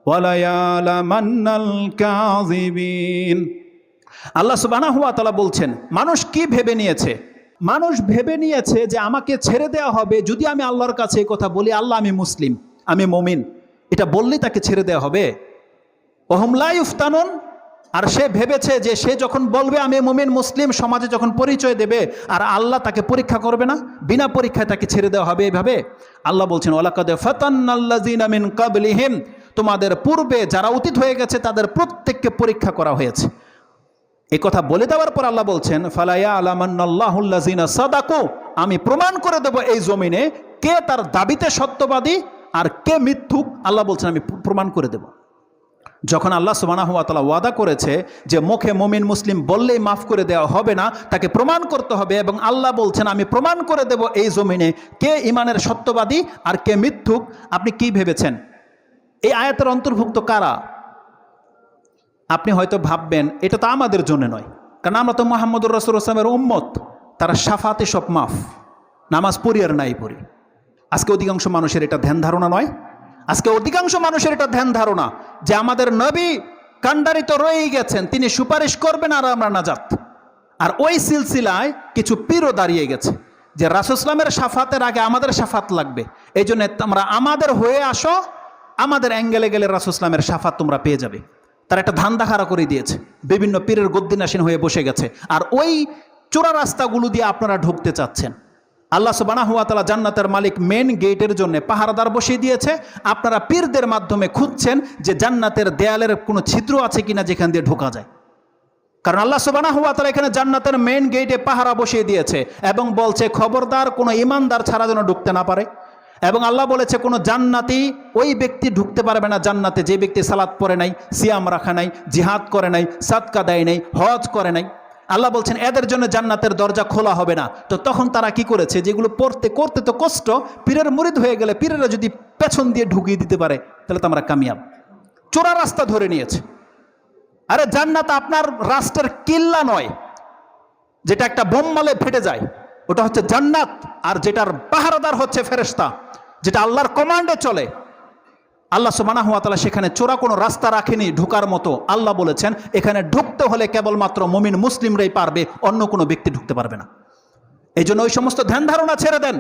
ওয়ালায়ালামান্নাল কাযিবিন। আল্লাহ সুবহানাহু ওয়া তাআলা বলছেন মানুষ কি ভেবে নিয়েছে? মানুষ ভেবে নিয়েছে যে আমাকে ছেড়ে দেওয়া হবে যদি আমি আল্লাহর কাছে এই কথা বলি আল্লাহ আমি মুসলিম, আমি মুমিন, এটা বললেই তাকে ছেড়ে দেওয়া হবে। ওয়া হুম লা ইফতানুন, আর সে ভেবেছে যে সে যখন বলবে আমি মুমিন মুসলিম, সমাজে যখন পরিচয় দেবে আর আল্লাহ তাকে পরীক্ষা করবে না, বিনা পরীক্ষায় তাকে ছেড়ে দেওয়া হবে এইভাবে। আল্লাহ বলছেন ওয়ালাকাদ ফাতান্নাল্লাযীনা মিন ক্বাবলিহিম, তোমাদের পূর্বে যারা অতীত হয়ে গেছে তাদের প্রত্যেককে পরীক্ষা করা হয়েছে। এই কথা বলে দেওয়ার পর আল্লাহ বলছেন ফালায়ালামান্নাল্লাহুল্লাযীনা সাদাকু, আমি প্রমাণ করে দেব এই জমিনে কে তার দাবিতে সত্যবাদী আর কে মিথ্যুক। আল্লাহ বলছেন আমি প্রমাণ করে দেব। যখন আল্লাহ সুবহানাহু ওয়া তাআলা ওয়াদা করেছে যে মুখে মুমিন মুসলিম বললেই মাফ করে দেওয়া হবে না, তাকে প্রমাণ করতে হবে, এবং আল্লাহ বলছেন আমি প্রমাণ করে দেব এই জমিনে কে ইমানের সত্যবাদী আর কে মিথ্যুক। আপনি কি ভেবেছেন এই আয়াতের অন্তর্ভুক্ত কারা? আপনি হয়তো ভাববেন এটা তো আমাদের জন্য নয়, কারণ আমরা তো মুহাম্মদুর রাসূলুল্লাহ সাল্লাল্লাহু আলাইহি ওয়াসাল্লামের উম্মত, তারা শাফাতে সব মাফ, নামাজ পড়ি আর নাই পড়ি। আজকে অধিকাংশ মানুষের এটা ধ্যান ধারণা নয়, আজকে অধিকাংশ মানুষের এটা ধ্যান ধারণা যে আমাদের নবী কান্ডারি তো রয়েই গেছেন, তিনি সুপারিশ করবেন আর আমরা নাজাত। আর ওই সিলসিলায় কিছু পীরও দাঁড়িয়ে গেছে যে রাসূল ইসলামের শাফাতের আগে আমাদের শাফাত লাগবে, এই জন্য তোমরা আমাদের হয়ে আসো, আমাদের অ্যাঙ্গেলে গেলে রাসূল ইসলামের শাফাত তোমরা পেয়ে যাবে। তারা একটা ধান্দা খাড়া করে দিয়েছে, বিভিন্ন পীরের গদ্দিনাসীন হয়ে বসে গেছে, আর ওই চোরা রাস্তাগুলো দিয়ে আপনারা ঢুকতে চাচ্ছেন। আল্লাহ সুবহানাহু ওয়া তাআলা জান্নাতের মালিক মেন গেটের জন্য পাহারাদার বসিয়ে দিয়েছে, আপনারা পীরদের মাধ্যমে খুঁজছেন যে জান্নাতের দেয়ালের কোনো ছিদ্র আছে কিনা যেখান দিয়ে ঢোকা যায়। কারণ আল্লাহ সুবহানাহু ওয়া তাআলা এখানে জান্নাতের মেন গেটে পাহারা বসিয়ে দিয়েছে এবং বলছে খবরদার কোনো ইমানদার ছাড়া যেন ঢুকতে না পারে। এবং আল্লাহ বলেছে কোনো জান্নাতি ওই ব্যক্তি ঢুকতে পারবে না জান্নাতে যে ব্যক্তি সালাত পড়ে নাই, সিয়াম রাখা নাই, জিহাদ করে নাই, সাদকা দেয় নাই, হজ করে নাই। আল্লাহ বলছেন এদের জন্য জান্নাতের দরজা খোলা হবে না। তো তখন তারা কি করেছে, যেগুলো পড়তে করতে তো কষ্ট, পীরের মুরিদ হয়ে গেলে পীরেরা যদি পেছন দিয়ে ঢুকিয়ে দিতে পারে তাহলে তো আমরা কামিয়াব। চোরা রাস্তা ধরে নিয়েছে। আরে জান্নাত আপনার রাষ্ট্রের কিল্লা নয়, যেটা একটা বোম মারলে ফেটে যায়, ওটা হচ্ছে জান্নাত। আর যেটার পাহারাদার হচ্ছে ফেরেশতা, যেটা আল্লাহর কমান্ডে চলে। আল্লাহ সুবহানাহু ওয়া তাআলা সেখানে চোরা কোনো রাস্তা রাখেনি ঢোকার মতো। আল্লাহ বলেছেন এখানে ঢুকতে হলে কেবলমাত্র মুমিন মুসলিমরাই পারবে, অন্য কোনো ব্যক্তি ঢুকতে পারবে না। এই জন্য ওই সমস্ত ধ্যান ধারণা ছেড়ে দেন।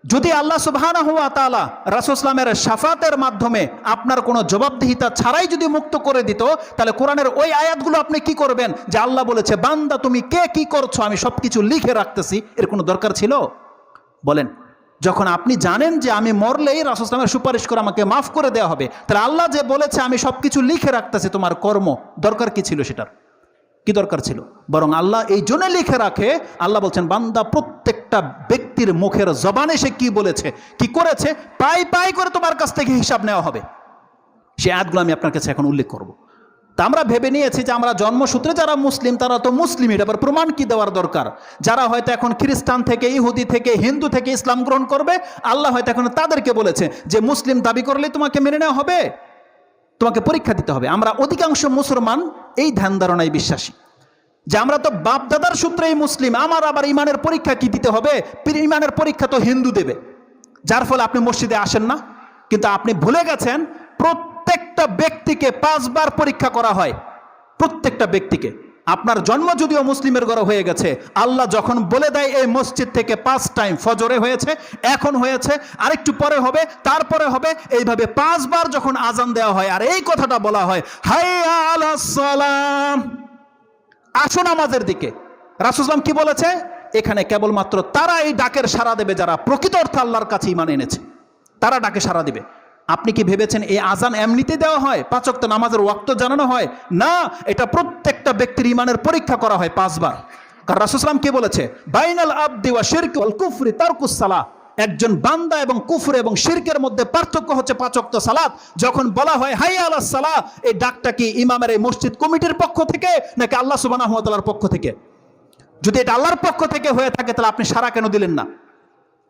যদি আল্লাহ সুবহানাহু ওয়া তাআলা রাসূল ইসলামের শাফাতের মাধ্যমে আপনার কোনো জবাবদিহিতা ছাড়াই যদি মুক্ত করে দিত, তাহলে কোরআনের ওই আয়াতগুলো আপনি কি করবেন যে আল্লাহ বলেছে বান্দা তুমি কে কি করছো আমি সব কিছু লিখে রাখতেছি, এর কোনো দরকার ছিল? বলেন, যখন আপনি জানেন যে আমি মরলেই রাসূল ইসলামের সুপারিশ করে আমাকে মাফ করে দেওয়া হবে, তাহলে আল্লাহ যে বলেছে আমি সব কিছু লিখে রাখতেছি তোমার কর্ম, দরকার কি ছিল? সেটার কি দরকার ছিল? বরং আল্লাহ এই জন্য লিখে রাখে, আল্লাহ বলছেন বান্দা প্রত্যেকটা ব্যক্তির মুখের জবানে সে কি বলেছে কি করেছে পাই পাই করে তোমার কাছ থেকে হিসাব নেওয়া হবে। সে আয়াতগুলো আমি আপনার কাছে এখন উল্লেখ করব। তা আমরা ভেবে নিয়েছি যে আমরা জন্মসূত্রে যারা মুসলিম তারা তো মুসলিম, এটা আবার প্রমাণ কি দেওয়ার দরকার? যারা হয়তো এখন খ্রিস্টান থেকে, ইহুদি থেকে, হিন্দু থেকে ইসলাম গ্রহণ করবে, আল্লাহ হয়তো এখন তাদেরকে বলেছে যে মুসলিম দাবি করলে তোমাকে মেনে নেওয়া হবে, তোমাকে পরীক্ষা দিতে হবে। আমরা অধিকাংশ মুসলমান এই ধ্যান ধারণায় বিশ্বাসী যে আমরা তো বাপ দাদার সূত্রেই মুসলিম, আমার আবার ইমানের পরীক্ষা কি দিতে হবে? ইমানের পরীক্ষা তো হিন্দু দেবে, যার ফলে আপনি মসজিদে আসেন না। কিন্তু আপনি ভুলে গেছেন প্রত্যেকটা ব্যক্তিকে 5 বার পরীক্ষা করা হয়, প্রত্যেকটা ব্যক্তিকে। আপনার জন্ম যদিও মুসলিমের ঘরে হয়ে গেছে, আল্লাহ যখন বলে দেয় এই মসজিদ থেকে 5 টাইম ফজরে হয়েছে, এখন হয়েছে, আরেকটু পরে হবে, তারপরে হবে, এইভাবে 5 বার যখন আজান দেওয়া হয় আর এই কথাটা বলা হয় হাইয়া আলাস সালাম, আসো নামাজের দিকে, রাসূল সাল্লাল্লাহু আলাইহি ওয়াসাল্লাম কি বলেছে? এখানে কেবলমাত্র তারা এই ডাকের সাড়া দেবে যারা প্রকৃত অর্থে আল্লাহর কাছে ঈমান এনেছে, তারা ডাকে সাড়া দিবে। আপনি কি ভেবেছেন এই আজান এমনিতে দেওয়া হয়? 5 ওয়াক্ত নামাজের ওয়াক্ত জানানো হয় না, এটা প্রত্যেকটা ব্যক্তির ঈমানের পরীক্ষা করা হয় 5 বার। কারণ রাসূল সাল্লাল্লাহু আলাইহি ওয়াসাল্লাম কি বলেছে? বাইনাল আবদি ওয়া শিরকি ওয়াল কুফরি তারকুস সালাহ, একজন বান্দা এবং কুফর এবং শিরকের মধ্যে পার্থক্য হচ্ছে 5 ওয়াক্ত সালাত। যখন বলা হয় হাইয়া আলাস সালাহ, এই ডাকটা কি ইমামের এই মসজিদ কমিটির পক্ষ থেকে নাকি আল্লাহ সুবহানাহু ওয়া তাআলার পক্ষ থেকে? যদি এটা আল্লাহর পক্ষ থেকে হয়ে থাকে তাহলে আপনি সারা কেন দিলেন না?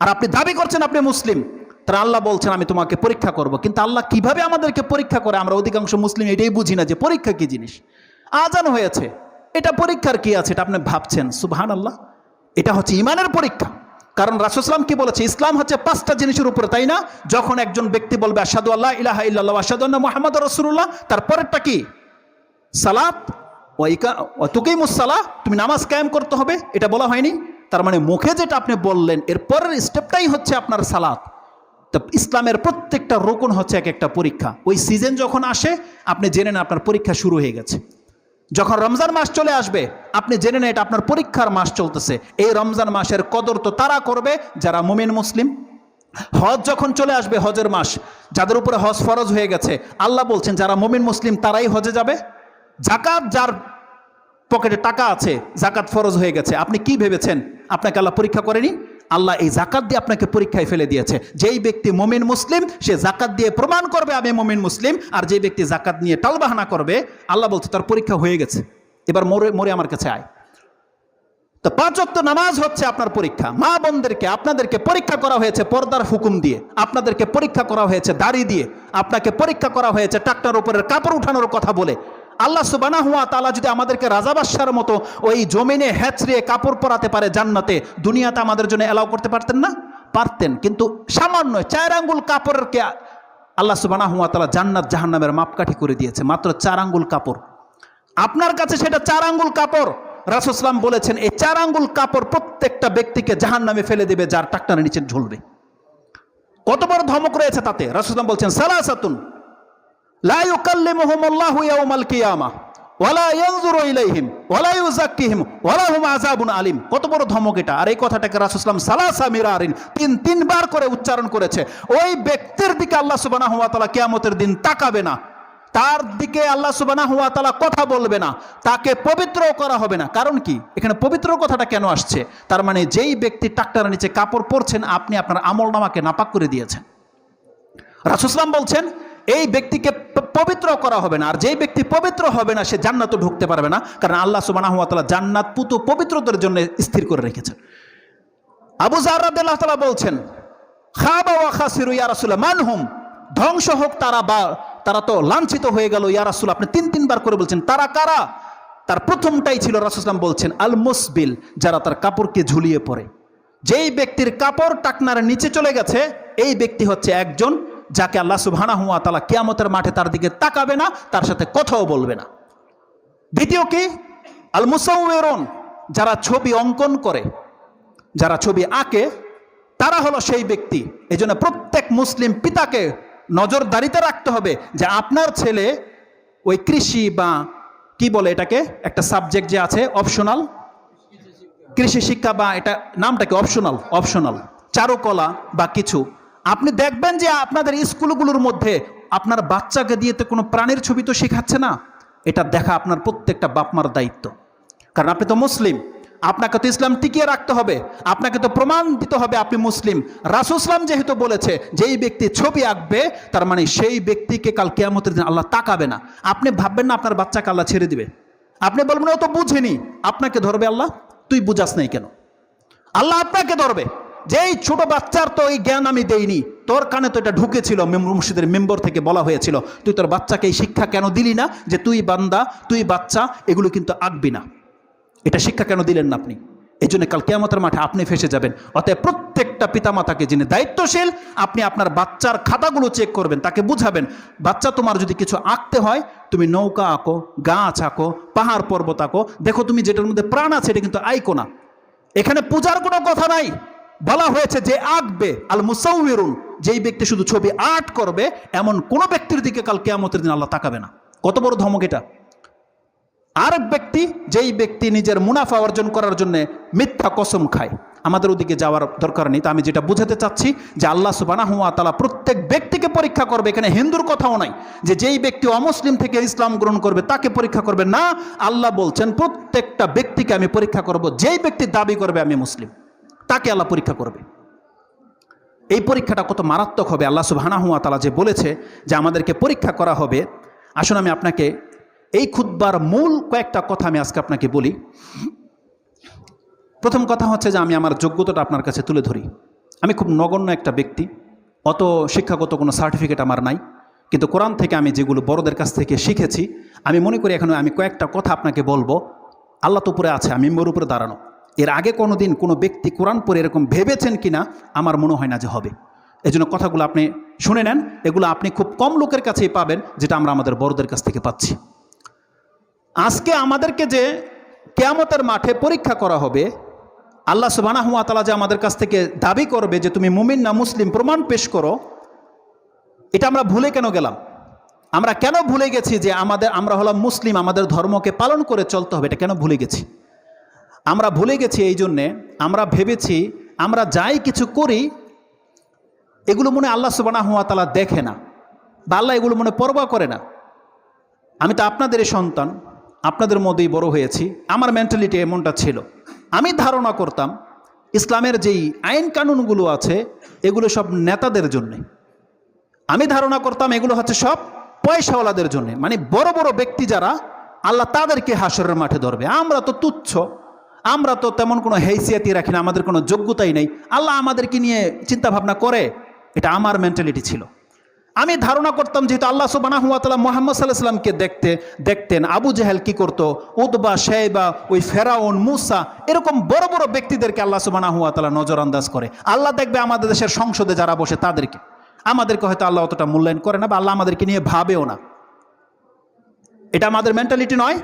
আর আপনি দাবি করছেন আপনি মুসলিম, তাহলে আল্লাহ বলছেন আমি তোমাকে পরীক্ষা করব। কিন্তু আল্লাহ কিভাবে আমাদেরকে পরীক্ষা করে আমরা অধিকাংশ মুসলিম এটাই বুঝি না যে পরীক্ষা কি জিনিস। আজান হয়েছে, এটা পরীক্ষার কি আছে? এটা আপনি ভাবছেন সুবহানাল্লাহ, এটা হচ্ছে ইমানের পরীক্ষা। কারণ রাসূল সাল্লাল্লাহু আলাইহি ওয়াসাল্লাম কি বলেছে? ইসলাম হচ্ছে 5টা জিনিসের উপরে, তাই না? যখন একজন ব্যক্তি বলবে আশহাদু আল্লা ইলাহা ইল্লাল্লাহ ওয়া আশহাদু আন্না মুহাম্মাদুর রাসূলুল্লাহ, তারপরেরটা কি? সালাত ওয়া তুকিমুস সালাহ, তুমি নামাজ কায়েম করতে হবে, এটা বলা হয়নি? তার মানে মুখে যেটা আপনি বললেন এর পরের স্টেপটাই হচ্ছে আপনার সালাত। তো ইসলামের প্রত্যেকটা রুকন হচ্ছে এক একটা পরীক্ষা। ওই সিজন যখন আসে আপনি জেনে নেন আপনার পরীক্ষা শুরু হয়ে গেছে। যখন রমজান মাস চলে আসবে আপনি জেনে নেন এটা আপনার পরীক্ষার মাস চলতেছে। এই রমজান মাসের কদর তো তারা করবে যারা মুমিন মুসলিম। হজ যখন চলে আসবে, হজের মাস, যাদের উপরে হজ ফরজ হয়ে গেছে, আল্লাহ বলছেন যারা মুমিন মুসলিম তারাই হজে যাবে। জাকাত, যার পকেটে টাকা আছে, জাকাত ফরজ হয়ে গেছে, আপনি কি ভেবেছেন আপনাকে আল্লাহ পরীক্ষা করেনি? আল্লাহ এই জাকাত দিয়ে আপনাকে পরীক্ষায় ফেলে দিয়েছে। যেই ব্যক্তি মুমিন মুসলিম সে জাকাত দিয়ে প্রমাণ করবে আমি মুমিন মুসলিম, আর যে ব্যক্তি জাকাত নিয়ে টালবাহানা করবে আল্লাহ বলছে তার পরীক্ষা হয়ে গেছে, এবার মরে আমার কাছে আয়। তো 5 ওয়াক্ত নামাজ হচ্ছে আপনার পরীক্ষা। মা বোনদেরকে আপনাদেরকে পরীক্ষা করা হয়েছে পর্দার হুকুম দিয়ে, আপনাদেরকে পরীক্ষা করা হয়েছে দাড়ি দিয়ে, আপনাকে পরীক্ষা করা হয়েছে টাকটার উপরের কাপড় উঠানোর কথা বলে। আল্লাহ সুবহানাহু ওয়া তাআলা যদি আমাদেরকে রাজা বাদশার মতো ওই জমিনে হেঁচড়িয়ে কাপড় পরাতে পারে জান্নাতে, দুনিয়াতে আমাদের জন্য এলাও করতে পারতেন না? পারতেন। কিন্তু সামান্য 4 আঙ্গুল কাপড়কে আল্লাহ সুবহানাহু ওয়া তাআলা জান্নাত জাহান্নামের মাপকাঠি করে দিয়েছে, মাত্র 4 আঙ্গুল কাপড়। আপনার কাছে সেটা 4 আঙ্গুল কাপড়। রাসূল সাল্লাল্লাহু আলাইহি ওয়াসাল্লাম বলেছেন এই 4 আঙ্গুল কাপড় প্রত্যেকটা ব্যক্তিকে জাহান্নামে ফেলে দেবে যার টাকটানের নিচে ঝুলবে। কত বড় ধমক রয়েছে তাতে। রাসূল সাল্লাল্লাহু আলাইহি ওয়াসাল্লাম বলছেন সালাসাতুন লা ইউকাল্লিমুহুমুল্লাহু ইয়াউমাল কিয়ামাহ ওয়ালা ইয়ানজুরু ইলাইহিম ওয়ালা ইউযাক্কিহিম ওয়ালা হুম আযাবুন আলিম। কত বড় ধমক এটা। আর এই কথাটাকে রাসূল সাল্লাল্লাহু আলাইহি ওয়াসাল্লাম সালাসা মিরারিন 3বার করে উচ্চারণ করেছে। ওই ব্যক্তির দিকে আল্লাহ সুবহানাহু ওয়া তাআলা কিয়ামতের দিন তাকাবে না, তার দিকে আল্লাহ সুবহানাহু ওয়া তাআলা কথা বলবে না, তাকে পবিত্র করা হবে না। কারণ কি? এখানে পবিত্র কথাটা কেন আসছে? তার মানে যেই ব্যক্তি টাকটার নিচে কাপড় পরছেন আপনি আপনার আমলনামাকে নাপাক করে দিয়েছেন। রাসূল সাল্লাল্লাহু আলাইহি ওয়াসাল্লাম বলছেন এই ব্যক্তিকে পবিত্র করা হবে না, আর যেই ব্যক্তি পবিত্র হবে না সে জান্নাতে ঢুকতে পারবে না। কারণ আল্লাহ সুবহানাহু ওয়া তাআলা জান্নাত পুত পবিত্রদের জন্য স্থির করে রেখেছেন। আবু যার রাদিয়াল্লাহু তাআলা বলছেন খাবা ওয়া খাসিরু ইয়া রাসূলুল্লাহ মানহুম, ধ্বংস হোক তারা, বা তারা তো লাঞ্ছিত হয়ে গেল ইয়া রাসূল। আপনি 3বার করে বলছেন তারা কারা? তার প্রথমটাই ছিল রাসূল সাল্লাল্লাহু আলাইহি ওয়াসাল্লাম বলছেন আল মুসবিল, যারা তার কাপড়কে ঝুলিয়ে পড়ে। যেই ব্যক্তির কাপড় টাকনার নিচে চলে গেছে এই ব্যক্তি হচ্ছে একজন যাকে আল্লাহ সুবহানাহু ওয়া তাআলা কিয়ামতের মাঠে তার দিকে তাকাবে না, তার সাথে কথাও বলবে না। দ্বিতীয় কি? আল মুসাউওয়িরুন, যারা ছবি অঙ্কন করে, যারা ছবি আঁকে, তারা হলো সেই ব্যক্তি। এজন্য প্রত্যেক মুসলিম পিতাকে নজরদারিতে রাখতে হবে যে আপনার ছেলে ওই কৃষি বা কি বলে এটাকে, একটা সাবজেক্ট যে আছে অপশনাল, কৃষি শিক্ষা বা এটা নামটা কি অপশনাল চারুকলা বা কিছু, আপনি দেখবেন যে আপনাদের স্কুলগুলোর মধ্যে আপনার বাচ্চাকে দিয়ে তো কোনো প্রাণীর ছবি তো শেখাচ্ছে না। এটা দেখা আপনার প্রত্যেকটা বাপমার দায়িত্ব। কারণ আপনি তো মুসলিম, আপনাকে তো ইসলাম টিকিয়ে রাখতে হবে, আপনাকে তো প্রমাণ দিতে হবে আপনি মুসলিম। রাসূল সাল্লাল্লাহু যেহেতু বলেছে যেই ব্যক্তি ছবি আঁকবে তার মানে সেই ব্যক্তিকে কাল কিয়ামতের দিন আল্লাহ তাকাবে না। আপনি ভাববেন না আপনার বাচ্চাকে আল্লাহ ছেড়ে দিবে, আপনি বলবেন ও তো বুঝেনি, আপনাকে ধরবে আল্লাহ। তুই বুঝাস নাই কেন? আল্লাহ আপনাকে ধরবে। যেই ছোট বাচ্চার তো এই জ্ঞান আমি দেইনি, তোর কানে তো এটা ঢুকেছিল, মসজিদের মেম্বর থেকে বলা হয়েছিল, তুই তোর বাচ্চাকে এই শিক্ষা কেন দিলি না যে তুই বান্দা, তুই বাচ্চা, এগুলো কিন্তু আঁকবি না। এটা শিক্ষা কেন দিলেন না আপনি? এই জন্য কাল কিয়ামতের মাঠে আপনি ফেসে যাবেন। অতএব প্রত্যেকটা পিতামাতাকে যিনি দায়িত্বশীল, আপনি আপনার বাচ্চার খাতাগুলো চেক করবেন, তাকে বুঝাবেন বাচ্চা তোমার যদি কিছু আঁকতে হয় তুমি নৌকা আঁকো, গাছ আঁকো, পাহাড় পর্বত আঁকো, দেখো তুমি যেটার মধ্যে প্রাণ আছে এটা কিন্তু আইকো না। এখানে পূজার কোনো কথা নাই। বলা হয়েছে যে আঁকবে আল মুসাউওয়িরুন, যেই ব্যক্তি শুধু ছবি আর্ট করবে এমন কোন ব্যক্তির দিকে কাল কিয়ামতের দিন আল্লাহ তাকাবে না। কত বড় ধমক এটা। আরেক ব্যক্তি, যেই ব্যক্তি নিজের মুনাফা অর্জন করার জন্য মিথ্যা কসম খায়। আমাদের ওদিকে যাওয়ার দরকার নেই। তো আমি যেটা বুঝাতে চাচ্ছি যে আল্লাহ সুবহানাহু ওয়া তাআলা প্রত্যেক ব্যক্তিকে পরীক্ষা করবে। এখানে হিন্দুর কথাও নাই যে যেই ব্যক্তি অমুসলিম থেকে ইসলাম গ্রহণ করবে তাকে পরীক্ষা করবে না। আল্লাহ বলছেন প্রত্যেকটা ব্যক্তিকে আমি পরীক্ষা করব। যেই ব্যক্তি দাবি করবে আমি মুসলিম তাকে আল্লাহ পরীক্ষা করবে। এই পরীক্ষাটা কত মারাত্মক হবে। আল্লাহ সুবহানাহু ওয়া তাআলা যে বলেছে যে আমাদেরকে পরীক্ষা করা হবে। আসুন আমি আপনাকে এই খুতবার মূল কয়েকটা কথা আমি আজকে আপনাকে বলি। প্রথম কথা হচ্ছে যে আমি আমার যোগ্যতাটা আপনার কাছে তুলে ধরি। আমি খুব নগণ্য একটা ব্যক্তি, অত শিক্ষাগত কোনো সার্টিফিকেট আমার নাই, কিন্তু কোরআন থেকে আমি যেগুলো বড়দের কাছ থেকে শিখেছি আমি মনে করি এখানে আমি কয়েকটা কথা আপনাকে বলবো। আল্লাহ তো উপরে আছে, আমি মেয়ের উপরে দাঁড়ানো। এর আগে কোনো দিন কোনো ব্যক্তি কোরআন পড়ে এরকম ভেবেছেন কিনা আমার মনে হয় না যে হবে। এই জন্য কথাগুলো আপনি শুনে নেন। এগুলো আপনি খুব কম লোকের কাছেই পাবেন যেটা আমরা আমাদের বড়দের কাছ থেকে পাচ্ছি। আজকে আমাদেরকে যে কিয়ামতের মাঠে পরীক্ষা করা হবে, আল্লাহ সুবহানাহু ওয়া তাআলা যে আমাদের কাছ থেকে দাবি করবে যে তুমি মুমিন না মুসলিম প্রমাণ পেশ করো, এটা আমরা ভুলে কেন গেলাম? আমরা কেন ভুলে গেছি যে আমরা হলাম মুসলিম, আমাদের ধর্মকে পালন করে চলতে হবে? এটা কেন ভুলে গেছি? আমরা ভুলে গেছি এই জন্যে আমরা ভেবেছি আমরা যাই কিছু করি এগুলো মনে আল্লাহ সুবহানাহু ওয়া তাআলা দেখে না, বা আল্লাহ এগুলো মনে পরোয়া করে না। আমি তো আপনাদেরই সন্তান, আপনাদের মধ্যেই বড় হয়েছি। আমার মেন্টালিটি এমনটা ছিল। আমি ধারণা করতাম ইসলামের যেই আইন কানুনগুলো আছে এগুলো সব নেতাদের জন্যে। আমি ধারণা করতাম এগুলো হচ্ছে সব পয়সাওয়ালাদের জন্যে, মানে বড় বড় ব্যক্তি যারা, আল্লাহ তাদেরকে হাসরের মাঠে ধরবে। আমরা তো তুচ্ছ, আমরা তো তেমন কোনো হেসিয়াতি রাখি না, আমাদের কোনো যোগ্যতাই নেই, আল্লাহ আমাদেরকে নিয়ে চিন্তা ভাবনা করে। এটা আমার মেন্টালিটি ছিল। আমি ধারণা করতাম যেহেতু আল্লাহ সুবহানাহু ওয়া তাআলা মুহাম্মদ সাল্লাল্লাহু আলাইহি ওয়াসাল্লামকে দেখতেন, আবু জেহেল কি করতো, উতবা, শাইবা, ওই ফেরাউন, মুসা, এরকম বড় বড় ব্যক্তিদেরকে আল্লাহ সুবহানাহু ওয়া তাআলা নজরআন্দাজ করে। আল্লাহ দেখবে আমাদের দেশের সংসদে যারা বসে তাদেরকে, আমাদেরকে হয়তো আল্লাহ অতটা মূল্যায়ন করে না, বা আল্লাহ আমাদেরকে নিয়ে ভাবেও না। এটা আমাদের মেন্টালিটি নয়।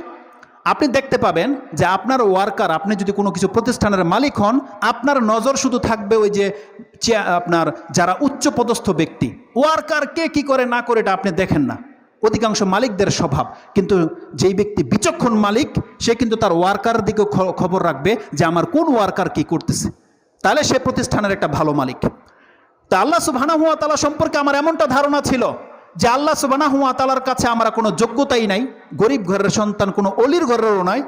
আপনি দেখতে পাবেন যে আপনার ওয়ার্কার, আপনি যদি কোনো কিছু প্রতিষ্ঠানের মালিক হন, আপনার নজর শুধু থাকবে ওই যে আপনার যারা উচ্চপদস্থ ব্যক্তি, ওয়ার্কার কে কি করে না করে এটা আপনি দেখেন না। অধিকাংশ মালিকদের স্বভাব। কিন্তু যেই ব্যক্তি বিচক্ষণ মালিক, সে কিন্তু তার ওয়ার্কার দিকে খবর রাখবে যে আমার কোন ওয়ার্কার কি করতেছে, তাহলে সে প্রতিষ্ঠানের একটা ভালো মালিক। তা আল্লাহ সুবহানাহু ওয়া তাআলা সম্পর্কে আমার এমনটা ধারণা ছিল যে আল্লাহ সুবহানাহু ওয়া তাআলার কাছে আমরা কোনো যোগ্যতাই নাই, গরিব ঘরের সন্তান, কোনো অলির ঘরেরও নয়,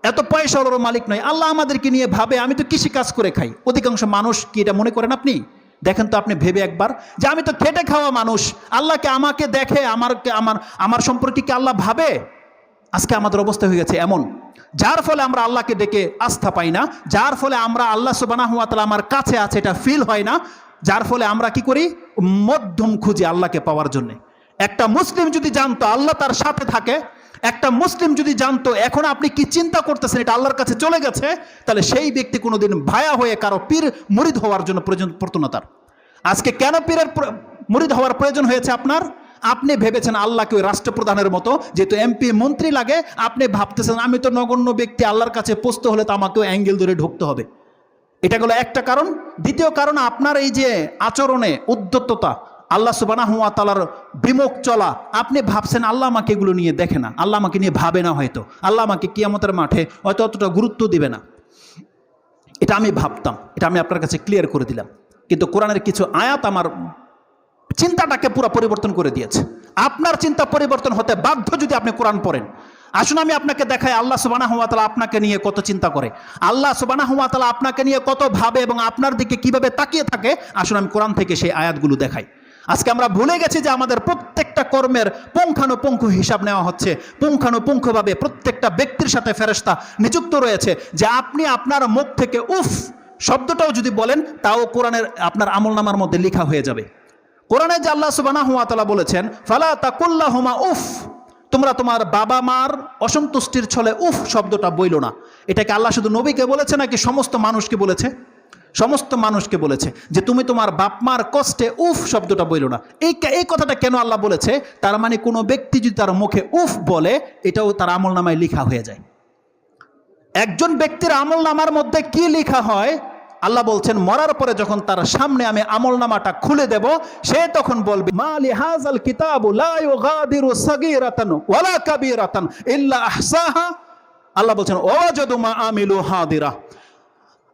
এত পয়সারও মালিক নয়। আল্লাহ আমাদেরকে নিয়ে ভাবে আমি তো কৃষি কাজ করে খাই। অধিকাংশ মানুষ কি এটা মনে করেন আপনি? দেখেন তো আপনি ভেবে একবার, যে আমি তো খেটে খাওয়া মানুষ, আল্লাহকে আমাকে দেখে আমার সম্পর্কে কি আল্লাহ ভাবে? আজকে আমাদের অবস্থা হয়ে গেছে এমন, যার ফলে আমরা আল্লাহকে ডেকে আস্থা পাই না, যার ফলে আমরা আল্লাহ সুবহানাহু ওয়া তাআলা আমার কাছে আছে এটা ফিল হয় না, যার ফলে আমরা কি করি, মধ্যম খুঁজি আল্লাহকে পাওয়ার জন্য। একটা মুসলিম যদি জানতো আল্লাহ তার সাথে থাকে, একটা মুসলিম যদি জানতো এখন আপনি কি চিন্তা করতেছেন এটা আল্লাহর কাছে চলে গেছে, তাহলে সেই ব্যক্তি কোনোদিন ভায়া হয়ে কারো পীর মুরিদ হওয়ার জন্য প্রয়োজন পড়তো না তার। আজকে কেন পীরের মুরিদ হওয়ার প্রয়োজন হয়েছে আপনার? আপনি ভেবেছেন আল্লাহকে ওই রাষ্ট্রপ্রধানের মতো, যেহেতু এমপি মন্ত্রী লাগে, আপনি ভাবতেছেন আমি তো নগণ্য ব্যক্তি, আল্লাহর কাছে পৌঁছতে হলে তো আমাকেও অ্যাঙ্গেল ধরে ঢুকতে হবে। এটা গেল একটা কারণ। দ্বিতীয় কারণ, আপনার এই যে আচরণে উদ্যততা, আল্লাহ সুবহানাহু ওয়া তাআলার বিমুখ চলা, আপনি ভাবছেন আল্লাহ আমাকে এগুলো নিয়ে দেখে না, আল্লাহ আমাকে নিয়ে ভাবে না, হয়তো আল্লাহ আমাকে কিয়ামতের মাঠে হয়তো অতটা গুরুত্ব দিবে না। এটা আমি ভাবতাম, এটা আমি আপনার কাছে ক্লিয়ার করে দিলাম। কিন্তু কোরআনের কিছু আয়াত আমার চিন্তাটাকে পুরো পরিবর্তন করে দিয়েছে। আপনার চিন্তা পরিবর্তন হতে বাধ্য যদি আপনি কোরআন পড়েন। আসুন আমি আপনাকে দেখাই আল্লাহ সুবহানাহু ওয়া তাআলা আপনাকে নিয়ে কত চিন্তা করে, আল্লাহ সুবহানাহু ওয়া তাআলা আপনাকে নিয়ে কত ভাবে এবং আপনার দিকে কিভাবে তাকিয়ে থাকে। আসুন আমি কোরআন থেকে সেই আয়াতগুলো দেখাই। আজকে আমরা ভুলে গেছি যে আমাদের প্রত্যেকটা কর্মের পুঙ্খানুপুঙ্খ হিসাব নেওয়া হচ্ছে, পুঙ্খানুপুঙ্খভাবে প্রত্যেকটা ব্যক্তির সাথে ফেরেশতা নিযুক্ত রয়েছে, যে আপনি আপনার মুখ থেকে উফ শব্দটাও যদি বলেন তাও কোরআনের আপনার আমলনামার মধ্যে লেখা হয়ে যাবে। কোরআনে যে আল্লাহ সুবহানাহু ওয়া তাআলা বলেছেন ফালা তাকুল্লাহুমা উফ, তোমরা তোমার বাবা মার অসন্তুষ্টির ছলে উফ শব্দটা বইল না। এটাকে আল্লাহ শুধু নবীকে বলেছে নাকি সমস্ত মানুষকে বলেছে? সমস্ত মানুষকে বলেছে যে তুমি তোমার বাপ মার কষ্টে উফ শব্দটা বইল না। এই কথাটা কেন আল্লাহ বলেছে? তার মানে কোনো ব্যক্তি যদি তার মুখে উফ বলে, এটাও তার আমলনামায় লেখা হয়ে যায়। একজন ব্যক্তির আমলনামার মধ্যে কি লেখা হয়? আল্লাহ বলছেন মরার পরে যখন তার সামনে আমি আমলনামাটা খুলে দেব, সে তখন বলবে মা লিহাযাল কিতাবু লা ইউগাদিরু সাগীরাতান ওয়ালা কাবীরাতান ইল্লা আহসাহা। আল্লাহ বলছেন ওয়াজাদু মা আমিলু হাদিরা।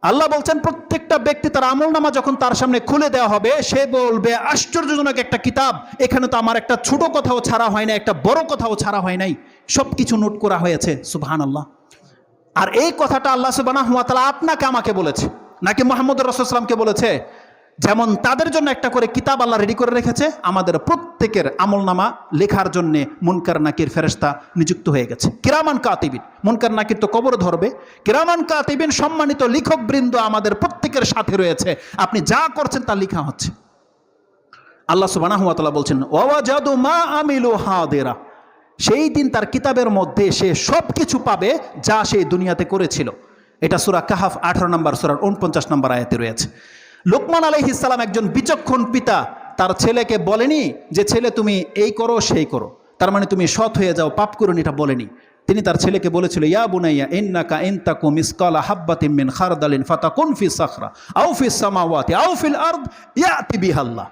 আল্লাহ বলছেন প্রত্যেকটা ব্যক্তি তার আমলনামা যখন তার সামনে খুলে দেওয়া হবে, সে বলবে আশ্চর্যজনক একটা কিতাব, এখানে তো আমার একটা ছোট কথাও ছাড়া হয় না, একটা বড় কথাও ছাড়া হয় নাই, সব কিছু নোট করা হয়েছে। সুবহানাল্লাহ। আর এই কথাটা আল্লাহ সুবহানাহু ওয়া তাআলা আপনাকে আমাকে বলেছে নাকি মুহাম্মদ রাসূলুল্লাহ সাল্লাল্লাহু আলাইহি ওয়াসাল্লামকে বলেছে? যেমন তাদের জন্য একটা করে কিতাব আল্লাহ রেডি করে রেখেছে, আমাদের প্রত্যেকের আমলনামা লেখার জন্য মুনকার নাকির ফেরেশতা নিযুক্ত হয়ে গেছে। কিরামান কাতিবিন, মুনকার নাকির তো কবর ধরবে, কিরামান কাতিবিন সম্মানিত লেখক বৃন্দ আমাদের প্রত্যেকের সাথে রয়েছে, আপনি যা করছেন তা লেখা হচ্ছে। আল্লাহ সুবহানাহু ওয়া তাআলা বলছেন ওয়াজাদু মা আমিলু হাদিরা, সেই দিন তার কিতাবের মধ্যে সে সব কিছু পাবে যা সে দুনিয়াতে করেছিল। এটা সূরা কাহাফ 18 নম্বর সূরার 49 নম্বর আয়াতে রয়েছে। লোকমান আলাইহিস সালাম একজন বিচক্ষণ পিতা তার ছেলেকে বলেনি যে ছেলে তুমি এই করো সেই করো, তার মানে তুমি সৎ হয়ে যাও, পাপ করো, এটা বলেনি। তিনি তার ছেলেকে বলেছিল ইয়া বুনাইয়া ইন্নাকা ইন তাকু মিসকালা হাববাতিন মিন খারদালিন ফাতাকুন ফি সাখরা আও ফিস সামাওয়াতি আও ফিল আরদ ইয়াতি বিহাল্লাহ।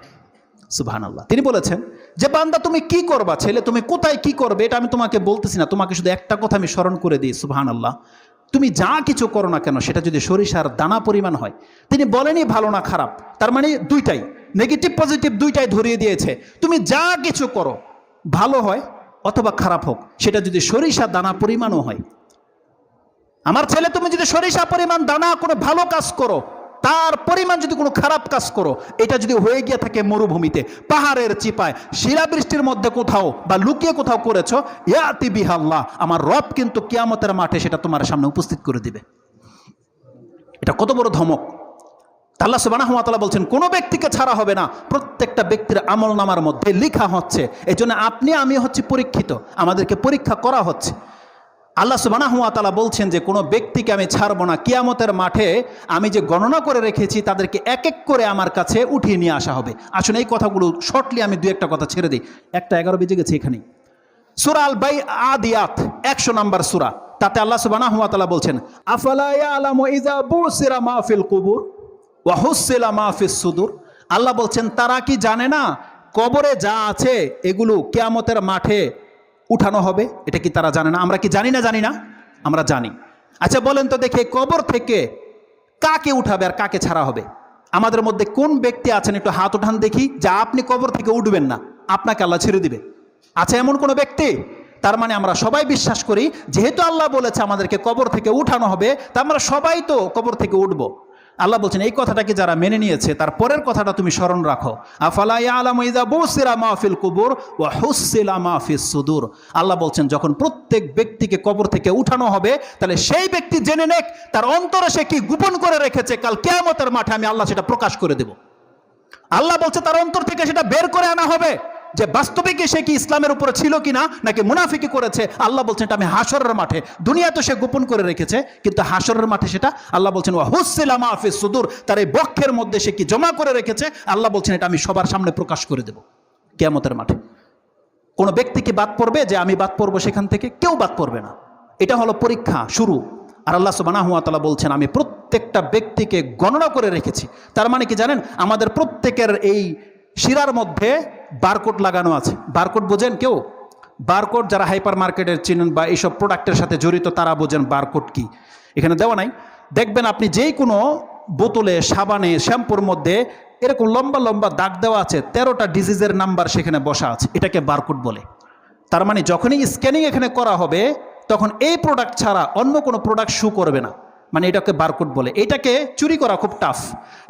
সুবহানাল্লাহ। তিনি বলেছেন যে বান্দা তুমি কি করবা, ছেলে তুমি কোথায় কি করবে এটা আমি তোমাকে বলতেছি না, তোমাকে শুধু একটা কথা আমি স্মরণ করে দিই। সুবহানাল্লাহ। তুমি যা কিছু করো না কেন সেটা যদি সরিষার দানা পরিমাণ হয়, তিনি বলেনি ভালো না খারাপ, তার মানে দুইটাই নেগেটিভ পজিটিভ দুইটাই ধরিয়ে দিয়েছে। তুমি যা কিছু করো, ভালো হয় অথবা খারাপ হোক, সেটা যদি সরিষা দানা পরিমাণও হয়। আমার ছেলে তুমি যদি সরিষা পরিমাণ দানা কোনো ভালো কাজ করো, তার পরিমাণ যদি কোনো খারাপ কাজ করো, এটা যদি হয়ে গিয়ে থাকে মরুভূমিতে, পাহাড়ের চিপায়, শিলাবৃষ্টির মধ্যে কোথাও বা লুকিয়ে কোথাও করেছো, ইয়াতি বিহাল্লাহ, আমার রব কিন্তু কিয়ামতের মাঠে সেটা তোমার সামনে উপস্থিত করে দিবে। এটা কত বড় ধমক! আল্লাহ সুবহানাহু ওয়া তাআলা বলছেন কোনো ব্যক্তিকে ছাড়া হবে না, প্রত্যেকটা ব্যক্তির আমলনামার মধ্যে লেখা হচ্ছে। এই জন্য আপনি আমি হচ্ছি পরীক্ষিত, আমাদেরকে পরীক্ষা করা হচ্ছে। আল্লাহ সুবহানাহু ওয়া তাআলা বলছেন যে কোনো ব্যক্তিকে আমি ছাড়বো না, কিয়ামতের মাঠে আমি যে গণনা করে রেখেছি তাদেরকে এক এক করে আমার কাছে উঠিয়ে নিয়ে আসা হবে। আসলে এই কথাগুলো শর্টলি আমি 2-1টা কথা ছেড়ে দিই, 1:11 বেজে গেছে এখানেই। সূরা আল আদিয়াত 100 নম্বর সূরা, তাতে আল্লাহ সুবহানাহু ওয়া তাআলা বলছেন আফালা ইয়ালামু ইযা বুসিরা মা ফিল কুবুর ওয়া হুসিলা মা ফিস সুদুর। আল্লাহ বলছেন তারা কি জানে না কবরে যা আছে এগুলো কিয়ামতের মাঠে উঠানো হবে? এটা কি তারা জানে না? আমরা কি জানি না? জানি না, আমরা জানি। আচ্ছা বলেন তো দেখে, কবর থেকে কাকে উঠাবে আর কাকে ছাড়া হবে? আমাদের মধ্যে কোন ব্যক্তি আছেন একটু হাত উঠান দেখি, যা আপনি কবর থেকে উঠবেন না, আপনাকে আল্লাহ ছেড়ে দিবে? আছে এমন কোনো ব্যক্তি? তার মানে আমরা সবাই বিশ্বাস করি যেহেতু আল্লাহ বলেছে আমাদেরকে কবর থেকে উঠানো হবে, তা আমরা সবাই তো কবর থেকে উঠবো। আল্লাহ বলছেন এই কথাটাকে যারা মেনে নিয়েছে তার পরের কথাটা তুমি স্মরণ রাখো, আফালা ইয়ালামু ইযা বুসিরা মা ফিল কুবুর ওয়া হুসিলা মা ফিস সুদুর। আল্লাহ বলছেন যখন প্রত্যেক ব্যক্তিকে কবর থেকে উঠানো হবে, তাহলে সেই ব্যক্তি জেনে নেক তার অন্তরে সে কি গোপন করে রেখেছে, কাল কিয়ামতের মাঠে আমি আল্লাহ সেটা প্রকাশ করে দেব। আল্লাহ বলছে তার অন্তর থেকে সেটা বের করে আনা হবে, যে বাস্তবে কি সে কি ইসলামের উপরে ছিল কিনা নাকি মুনাফিকি করেছে। আল্লাহ বলছেন এটা আমি হাসরের মাঠে, দুনিয়া তো সে গোপন করে রেখেছে, কিন্তু হাসরের মাঠে সেটা আল্লাহ বলছেন ওয়া হুসিলা মা ফিস সুদুর, তার এই বক্ষের মধ্যে সে কি জমা করে রেখেছে আল্লাহ বলছেন এটা আমি সবার সামনে প্রকাশ করে দেব কিয়ামতের মাঠে। কোনো ব্যক্তি কি বাদ পড়বে যে আমি বাদ পড়বো সেখান থেকে? কেউ বাদ পড়বে না। এটা হলো পরীক্ষা শুরু। আর আল্লাহ সুবহানাহু ওয়া তাআলা বলছেন আমি প্রত্যেকটা ব্যক্তিকে গণনা করে রেখেছি। তার মানে কি জানেন, আমাদের প্রত্যেকের এই শিরার মধ্যে বারকোড লাগানো আছে। বারকোড বোঝেন কেউ? বারকোড যারা হাইপার মার্কেটের চিনেন বা এইসব প্রোডাক্টের সাথে জড়িত তারা বোঝেন বারকোড কি। এখানে দেওয়া নাই, দেখবেন আপনি যেই কোনো বোতলে, সাবানে, শ্যাম্পুর মধ্যে এরকম লম্বা লম্বা দাগ দেওয়া আছে, 13টা ডিজিজের নাম্বার সেখানে বসা আছে, এটাকে বারকোড বলে। তার মানে যখনই স্ক্যানিং এখানে করা হবে তখন এই প্রোডাক্ট ছাড়া অন্য কোনো প্রোডাক্ট শো করবে না, মানে এটাকে বারকোড বলে। এটাকে চুরি করা খুব টাফ।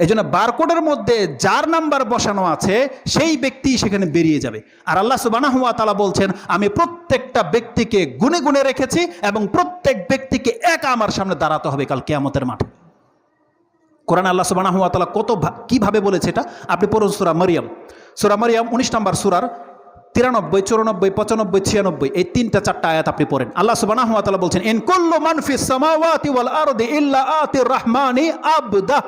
এই জন্য বারকোডের মধ্যে যার নাম্বার বসানো আছে সেই ব্যক্তি সেখানে বেরিয়ে যাবে। আর আল্লাহ সুবহানাহু ওয়া তাআলা বলছেন আমি প্রত্যেকটা ব্যক্তিকে গুনে গুনে রেখেছি এবং প্রত্যেক ব্যক্তিকে একা আমার সামনে দাঁড়াতে হবে কাল কিয়ামতের মাঠে। কোরআনে আল্লাহ সুবহানাহু ওয়া তাআলা কিভাবে বলেছে এটা আপনি পড়ুন সূরা মারইয়াম। সূরা মারইয়াম 19 নম্বর সূরার 93, 94, 95, 96 এই 3-4টা আয়াত আপনি পড়েন। আল্লাহ সুবহানাহু ওয়া তাআলা বলছেন ইন কুল্লু মান ফিস সামাওয়াতি ওয়াল আরদি ইল্লা আতির রাহমানি আবদা।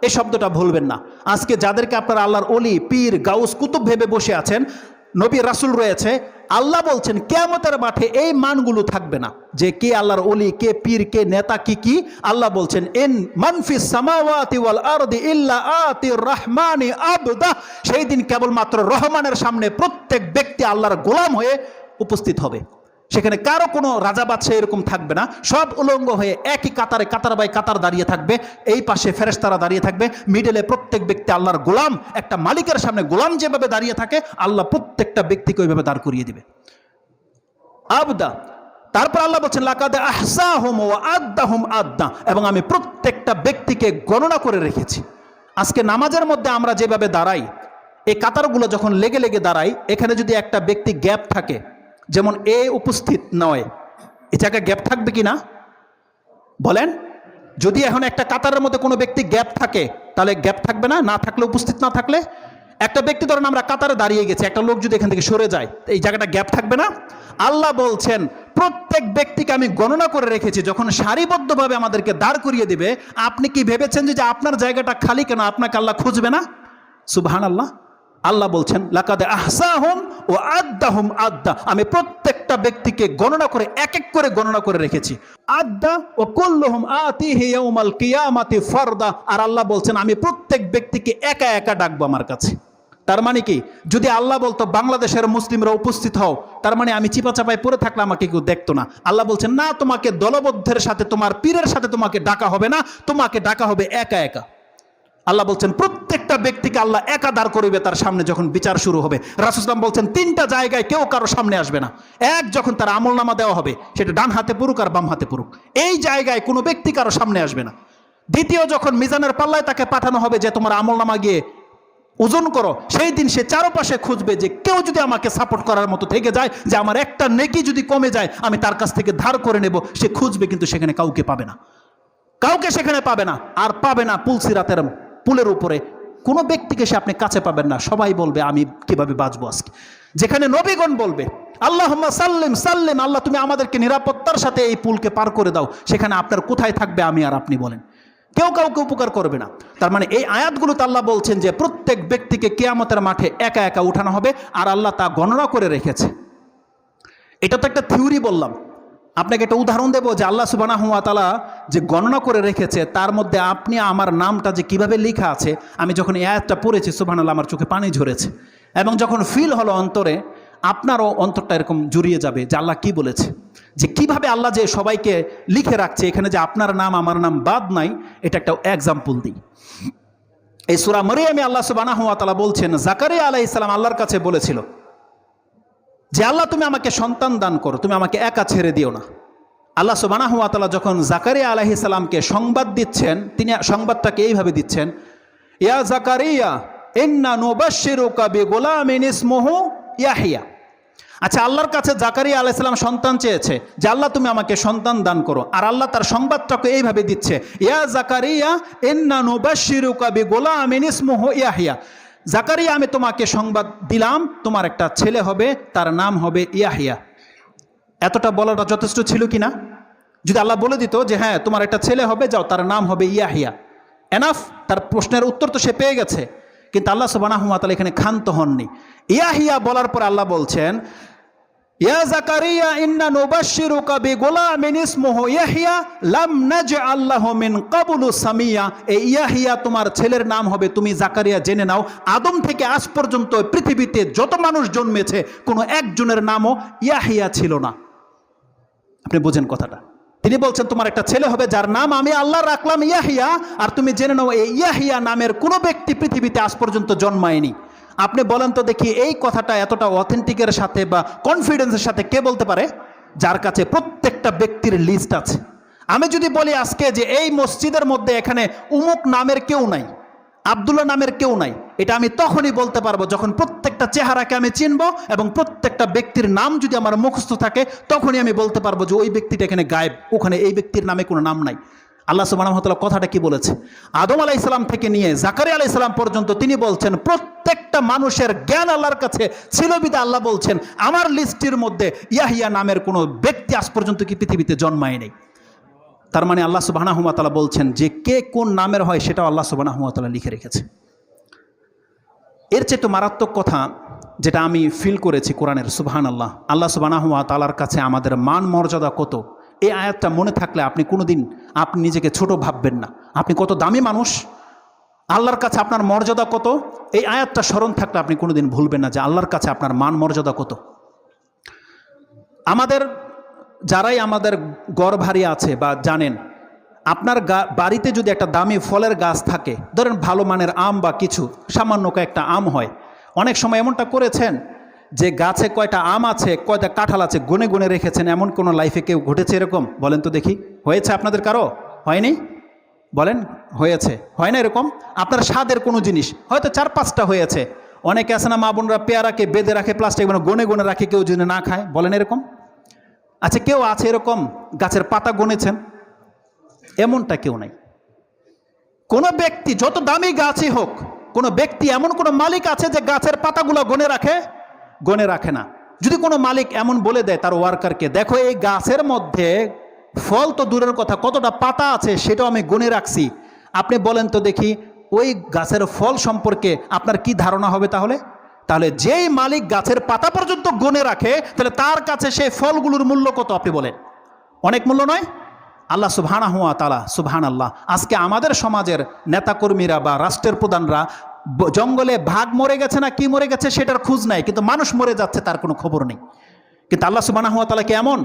এই শব্দটা ভুলবেন না। আজকে যাদেরকে আপনারা আল্লাহর ওলি, পীর, গাউস, কুতুব ভেবে বসে আছেন, নবী রাসূল রয়েছে, আল্লাহ বলছেন কিয়ামতের মাঠে এই মানগুলো থাকবে না, যে কে আল্লাহর ওলি, কে পীর, কে নেতা, কি। আল্লাহ বলছেন ইন মান ফিস সামাওয়াতি ওয়াল আরদি ইল্লা আতির রাহমানি আবদা। সেই দিন কেবলমাত্র রহমানের সামনে প্রত্যেক ব্যক্তি আল্লাহর গোলাম হয়ে উপস্থিত হবে। সেখানে কারো কোনো রাজা বাদশাহ এরকম থাকবে না, সব উলঙ্গ হয়ে একই কাতারে, কাতার বাই কাতার দাঁড়িয়ে থাকবে। এই পাশে ফেরেশতারা দাঁড়িয়ে থাকবে, মিডলে প্রত্যেক ব্যক্তি আল্লাহর গোলাম। একটা মালিকের সামনে গোলাম যেভাবে দাঁড়িয়ে থাকে আল্লাহ প্রত্যেকটা ব্যক্তিকে ওইভাবে দাঁড় করিয়ে দিবে আবদা। তারপর আল্লাহ বলছেন লাকাদ আহসাহুম ওয়া আদ্দাহুম আদ্দা, এবং আমি প্রত্যেকটা ব্যক্তিকে গণনা করে রেখেছি। আজকে নামাজের মধ্যে আমরা যেভাবে দাঁড়াই, এই কাতারগুলো যখন লেগে লেগে দাঁড়াই, এখানে যদি একটা ব্যক্তি গ্যাপ থাকে, যেমন এ উপস্থিত নয়, এ জায়গায় গ্যাপ থাকবে কি না বলেন? যদি এখন একটা কাতারের মধ্যে কোনো ব্যক্তি গ্যাপ থাকে তাহলে গ্যাপ থাকবে না? না থাকলে, উপস্থিত না থাকলে, একটা ব্যক্তি ধরেন আমরা কাতারে দাঁড়িয়ে গেছি, একটা লোক যদি এখান থেকে সরে যায় এই জায়গাটা গ্যাপ থাকবে না? আল্লাহ বলছেন প্রত্যেক ব্যক্তিকে আমি গণনা করে রেখেছি, যখন সারিবদ্ধভাবে আমাদেরকে দাঁড় করিয়ে দিবে, আপনি কি ভেবেছেন যে আপনার জায়গাটা খালি কেন? আপনাকে আল্লাহ খুঁজবে না? সুবহানাল্লাহ। আল্লাহ বলছেন লাকাদ আহসাহুম ওয়া আদ্দাহুম আদ্দা, আমি প্রত্যেকটা ব্যক্তিকে গণনা করে এক এক করে গণনা করে রেখেছি। আদ্দা ওয়া কুল্লুহুম আতিহি ইয়াউমাল কিয়ামাতি ফারদা। আর আল্লাহ বলছেন আমি প্রত্যেক ব্যক্তিকে একা একা ডাকবো আমার কাছে। তার মানে কি, যদি আল্লাহ বলতো বাংলাদেশের মুসলিমরা উপস্থিত হও, তার মানে আমি চিপাচাপায় পড়ে থাকলে আমাকে কেউ দেখতো না। আল্লাহ বলছেন না, তোমাকে দলবদ্ধের সাথে, তোমার পীরের সাথে তোমাকে ডাকা হবে না, তোমাকে ডাকা হবে একা একা। আল্লাহ বলছেন প্রত্যেকটা ব্যক্তিকে আল্লাহ একা দাঁড় করবে তার সামনে যখন বিচার শুরু হবে। রাসূল সাল্লাল্লাহু আলাইহি ওয়াসাল্লাম বলছেন 3টা জায়গায় কেউ কারো সামনে আসবে না। এক, যখন তার আমলনামা দেওয়া হবে, সেটা ডান হাতে পড়ুক আর বাম হাতে পড়ুক, এই জায়গায় কোনো ব্যক্তি কারো সামনে আসবে না। দ্বিতীয়, যখন মিজানের পাল্লায় তাকে পাঠানো হবে যে তোমার আমলনামা গিয়ে ওজন করো, সেই দিন সে চারপাশে খুঁজবে যে কেউ যদি আমাকে সাপোর্ট করার মতো থেকে যায়, যে আমার একটা নেকি যদি কমে যায় আমি তার কাছ থেকে ধার করে নেব, সে খুঁজবে, কিন্তু সেখানে কাউকে পাবে না, কাউকে সেখানে পাবে না। আর পাবে না পুলসিরাতের পুলের উপরে, কোনো ব্যক্তিকে সে আপনি কাছে পাবেন না, সবাই বলবে আমি কিভাবে বাঁচবো আজকে। যেখানে নবীগণ বলবে আল্লাহুম্মা সাল্লিম সাল্লিম, আল্লাহ তুমি আমাদেরকে নিরাপত্তার সাথে এই পুলকে পার করে দাও, সেখানে আপনার কোথায় থাকবে আমি আর আপনি বলেন? কেউ কাউকে উপকার করবে না। তার মানে এই আয়াতগুলোতে আল্লাহ বলছেন যে প্রত্যেক ব্যক্তিকে কিয়ামতের মাঠে একা একা উঠানো হবে, আর আল্লাহ তা গণনা করে রেখেছে। এটা তো একটা থিওরি বললাম, আপনাকে একটা উদাহরণ দেবো যে আল্লাহ সুবহানাহু ওয়া তাআলা যে গণনা করে রেখেছে তার মধ্যে আপনি আমার নামটা যে কিভাবে লেখা আছে, আমি যখন এই আয়াতটা পড়েছি সুবহানাল্লাহ আমার চোখে পানি ঝরেছে, এবং যখন ফিল হলো অন্তরে, আপনারও অন্তরটা এরকম জুড়িয়ে যাবে যে আল্লাহ কি বলেছে, যে কিভাবে আল্লাহ যে সবাইকে লিখে রাখছে, এখানে যে আপনার নাম আমার নাম বাদ নাই, এটা একটা এক্সাম্পল দিই। এই সূরা মারইয়ামে আল্লাহ সুবহানাহু ওয়া তাআলা বলছেন জাকারিয়া আলাইহিস সালাম আল্লাহর কাছে বলেছিল যে আল্লাহ তুমি আমাকে সন্তান দান করো, তুমি আমাকে একা ছেড়ে দিও না। আল্লাহ সুবহানাহু ওয়া তাআলা যখন জাকারিয়া আলাইহিস সালামকে সংবাদ দিচ্ছেন, তিনি সংবাদটাকে এইভাবে দিচ্ছেন, ইয়া জাকারিয়া ইন্না নুবাশশিরুকা বিগুলামিন ইসমুহু ইয়াহইয়া। আচ্ছা, আল্লাহর কাছে জাকারিয়া আলাইহিস সালাম সন্তান চেয়েছে যে আল্লাহ তুমি আমাকে সন্তান দান করো, আর আল্লাহ তার সংবাদটাকে এইভাবে দিচ্ছে, ইয়া জাকারিয়া ইন্না নুবাশশিরুকা বিগুলামিন ইসমুহু ইয়াহইয়া। জাকারিয়া আমি তোমাকে সংবাদ দিলাম তোমার একটা ছেলে হবে, তার নাম হবে ইয়াহইয়া। এতটা বলাটা যথেষ্ট ছিল কি না? যদি আল্লাহ বলে দিত যে হ্যাঁ তোমার একটা ছেলে হবে, যাও তার নাম হবে ইয়াহইয়া, এনাফ, তার প্রশ্নের উত্তর তো সে পেয়ে গেছে। কিন্তু আল্লাহ সুবহানাহু ওয়া তাআলা এখানে ক্ষান্ত হননি। ইয়াহইয়া বলার পর আল্লাহ বলছেন ইয়া জাকারিয়া ইন্না নুবাশশিরুকা বিগুলামিন ইসমুহু ইয়াহইয়া লাম নাজআল লাহু মিন ক্বাবলু সামিয়া। এই ইয়াহইয়া তোমার ছেলের নাম হবে, তুমি জাকারিয়া জেনে নাও, আদম থেকে আজ পর্যন্ত পৃথিবীতে যত মানুষ জন্মেছে কোনো একজনের নামও ইয়াহইয়া ছিল না। আপনি বোঝেন কথাটা? তিনি বলছেন তোমার একটা ছেলে হবে যার নাম আমি আল্লাহ রাখলাম ইয়াহইয়া, আর তুমি জেনে নাও এই ইয়াহইয়া নামের কোনো ব্যক্তি পৃথিবীতে আজ পর্যন্ত জন্মায়নি। আপনি বলেন তো দেখি, এই কথাটা এতটা অথেন্টিকের সাথে বা কনফিডেন্সের সাথে কে বলতে পারে? যার কাছে প্রত্যেকটা ব্যক্তির লিস্ট আছে। আমি যদি বলি আজকে যে এই মসজিদের মধ্যে এখানে উমুক নামের কেউ নাই, আব্দুল্লাহ নামের কেউ নাই, এটা আমি তখনই বলতে পারবো যখন প্রত্যেকটা চেহারাকে আমি চিনব এবং প্রত্যেকটা ব্যক্তির নাম যদি আমার মুখস্থ থাকে, তখনই আমি বলতে পারবো যে ওই ব্যক্তিটা এখানে গায়েব, ওখানে এই ব্যক্তির নামে কোনো নাম নাই। আল্লাহ সুবহানাহু ওয়া তাআলা কথাটা কি বলেছে? আদম আলাইহিস সালাম থেকে নিয়ে জাকারিয়া আলাইহিস সালাম পর্যন্ত তিনি বলছেন প্রত্যেকটা মানুষের জ্ঞান আল্লাহর কাছে ছিল বিধায় আল্লাহ বলছেন আমার লিস্টের মধ্যে ইয়াহইয়া নামের কোনো ব্যক্তি আজ পর্যন্ত কি পৃথিবীতে জন্মায় নেই। তার মানে আল্লাহ সুবহানাহু ওয়া তাআলা বলছেন যে কে কোন নামের হয় সেটাও আল্লাহ সুবহানাহু ওয়া তাআলা লিখে রেখেছে। এর চেয়ে তো মারাত্মক কথা যেটা আমি ফিল করেছি কোরআনের, সুবহানাল্লাহ, আল্লাহ সুবহানাহু ওয়া তাআলার কাছে আমাদের মান মর্যাদা কত, এই আয়াতটা মনে থাকলে আপনি কোনোদিন আপনি নিজেকে ছোট ভাববেন না। আপনি কত দামি মানুষ, আল্লাহর কাছে আপনার মর্যাদা কত, এই আয়াতটা স্মরণ থাকলে আপনি কোনোদিন ভুলবেন না যে আল্লাহর কাছে আপনার মান মর্যাদা কত। আমাদের যারাই আমাদের গড় ভারী আছে বা জানেন, আপনার বাড়িতে যদি একটা দামি ফলের গাছ থাকে, ধরেন ভালো মানের আম বা কিছু সামান্য কয়েকটা আম হয়, অনেক সময় এমনটা করেছেন যে গাছে কয়টা আম আছে কয়টা কাঁঠাল আছে গুনে গুনে রেখেছেন, এমন কোনো লাইফে কেউ ঘটেছে এরকম? বলেন তো দেখি, হয়েছে আপনাদের কারো? হয়নি? বলেন হয়েছে? হয় না এরকম? আপনার স্বাদের কোনো জিনিস হয়তো 4-5টা হয়েছে, অনেকে আছে না মা বোনরা পেয়ারাকে বেঁধে রাখে প্লাস্টিক গুনে গুনে রাখে, কেউ যদি না খায়, বলেন এরকম? আচ্ছা, কেউ আছে এরকম গাছের পাতা গুনেছেন? এমনটা কেউ নাই। কোনো ব্যক্তি যত দামি গাছই হোক, কোনো ব্যক্তি এমন কোনো মালিক আছে যে গাছের পাতাগুলো গুনে রাখে? গনে রাখে না। যদি কোনো মালিক এমন বলে দেয় তার ওয়ার্কারকে, দেখো এই গাছের মধ্যে ফল তো দূরের কথা কতটা পাতা আছে সেটাও আমি গুনে রাখছি, আপনি বলেন তো দেখি ওই গাছের ফল সম্পর্কে আপনার কি ধারণা হবে? তাহলে যেই মালিক গাছের পাতা পর্যন্ত গুনে রাখে, তাহলে তার কাছে সেই ফলগুলোর মূল্য কত? আপনি বলেন অনেক মূল্য নয়? আল্লাহ সুবহানাহু ওয়া তাআলা, সুবহানাল্লাহ, আজকে আমাদের সমাজের নেতাকর্মীরা বা রাষ্ট্রের প্রধানরা জঙ্গলে ভাগ মরে গেছে না কি মরে গেছে সেটার খোঁজ নাই, কিন্তু মানুষ মরে যাচ্ছে তার কোনো খবর নেই। কিন্তু আল্লাহ সুবহানাহু ওয়া তাআলা কেমন?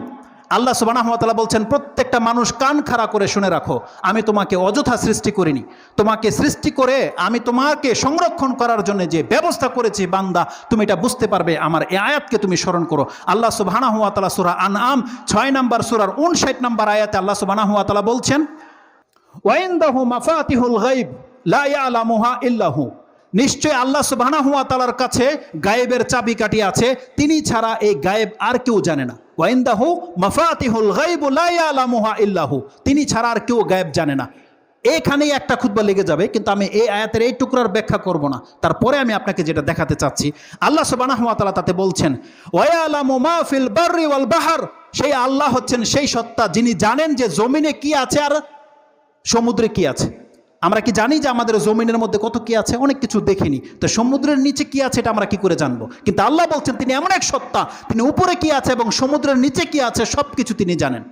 আল্লাহ সুবহানাহু ওয়া তাআলা বলছেন প্রত্যেকটা মানুষ কান খাড়া করে শুনে রাখো, আমি তোমাকে অযথা সৃষ্টি করিনি, তোমাকে সৃষ্টি করে আমি তোমাকে সংরক্ষণ করার জন্য যে ব্যবস্থা করেছি বান্দা, তুমি এটা বুঝতে পারবে, আমার এই আয়াতকে তুমি স্মরণ করো। আল্লাহ সুবহানাহু ওয়া তাআলা সূরা আনআম 6 নম্বর সূরার 59 নম্বর আয়াতে আল্লাহ সুবহানাহু ওয়া তাআলা বলছেন ওয়া ইনদাহু মাফাতিহুল গায়ব লা ইয়ালামুহা ইল্লাহু, নিশ্চয় আল্লাহ সুবহানাহু ওয়া তাআলার কাছে গায়েবের চাবিকাঠি আছে, তিনি ছাড়া এই গায়েব আর কেউ জানে না। ওয়া ইনদাহু মাফাতিহুল গায়ব লা ইয়ালামুহা ইল্লাহু, তিনি ছাড়া আর কেউ গায়েব জানে না। এইখানেই একটা খুতবা লেগে যাবে, কিন্তু আমি এই আয়াতের এই টুকরার ব্যাখ্যা করব না। তারপরে আমি আপনাকে যেটা দেখাতে চাচ্ছি, আল্লাহ সুবহানাহু ওয়া তাআলা তাতে বলছেন ওয়ায়ালামু মা ফিল বাররি ওয়াল বাহর, সেই আল্লাহ হচ্ছেন সেই সত্তা যিনি জানেন যে জমিনে কি আছে আর সমুদ্রে কি আছে। আমরা কি জানি যে আমাদের জমিনের মধ্যে কত কি আছে? অনেক কিছু দেখিনি, তো সমুদ্রের নিচে কি আছে এটা আমরা কি করে জানবো? কিন্তু আল্লাহ বলছেন তিনি এমন এক সত্তা, তিনি উপরে কি আছে এবং সমুদ্রের নিচে কি আছে সব কিছু তিনি জানেন।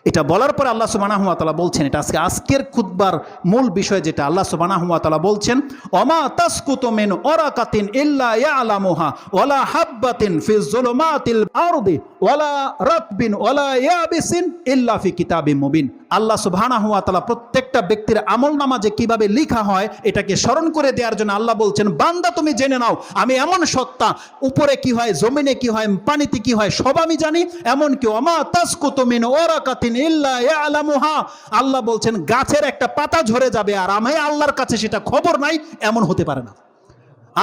এটা বলার পরে আল্লাহ সুবহানাহু ওয়া তাআলা বলছেন, এটা আজকের খুতবার মূল বিষয়, যেটা আল্লাহ সুবহানাহু ওয়া তাআলা বলছেন ওমা তাসকুতু মিন ওয়ারাকাতিন ইল্লা ইয়ালামুহা ওয়ালা হাববাতিন ফিজ যুলুমাতিল আরদি ওয়ালা রাতবিন ওয়ালা ইয়াবিসিন ইল্লা ফি কিতাবিম মুবিন। আল্লাহ সুবহানাহু ওয়া তাআলা প্রত্যেকটা ব্যক্তির আমলনামা যে কিভাবে লেখা হয় এটাকে স্মরণ করে দেওয়ার জন্য আল্লাহ বলছেন, বান্দা তুমি জেনে নাও আমি এমন সত্তা, উপরে কি হয়, জমিনে কি হয়, পানিতে কি হয় সব আমি জানি। এমনকি ওমা তাসকুতু মিন ওয়ারাকাতিন ইল্লা ইয়ালামুহা, আল্লাহ বলছেন গাছের একটা পাতা ঝরে যাবে আর আমি আল্লাহর কাছে সেটা খবর নাই, এমন হতে পারে না।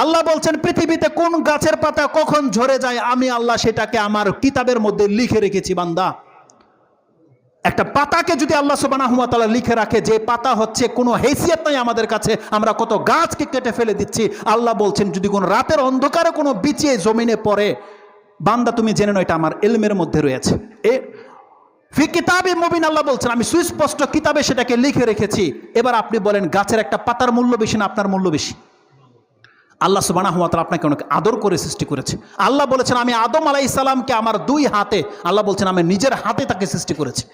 আল্লাহ বলছেন পৃথিবীতে কোন গাছের পাতা কখন ঝরে যায় আমি আল্লাহ সেটাকে আমার কিতাবের মধ্যে লিখে রেখেছি। বান্দা, একটা পাতাকে যদি আল্লাহ সুবহানাহু ওয়া তাআলা লিখে রাখে, যে পাতা হচ্ছে কোনো হেসিয়ত নাই আমাদের কাছে, আমরা কত গাছকে কেটে ফেলে দিচ্ছি। আল্লাহ বলছেন যদি কোন রাতের অন্ধকারে কোনো বিচিয়ে জমিনে পড়ে, বান্দা তুমি জেনে নাও এটা আমার ইলমের মধ্যে রয়েছে। ফি কিতাবিম মুবিন, আল্লাহ বলছেন আমি সুস্পষ্ট কিতাবে সেটাকে লিখে রেখেছি। এবার আপনি বলেন গাছের একটা পাতার মূল্য বেশি না আপনার মূল্য বেশি? আল্লাহ সুবহানাহু ওয়া তাআলা আপনাকে অনেক আদর করে সৃষ্টি করেছে। আল্লাহ বলেছেন আমি আদম আলাইহিস সালামকে আমার দুই হাতে, আল্লাহ বলছেন আমি নিজের হাতে তাকে সৃষ্টি করেছি।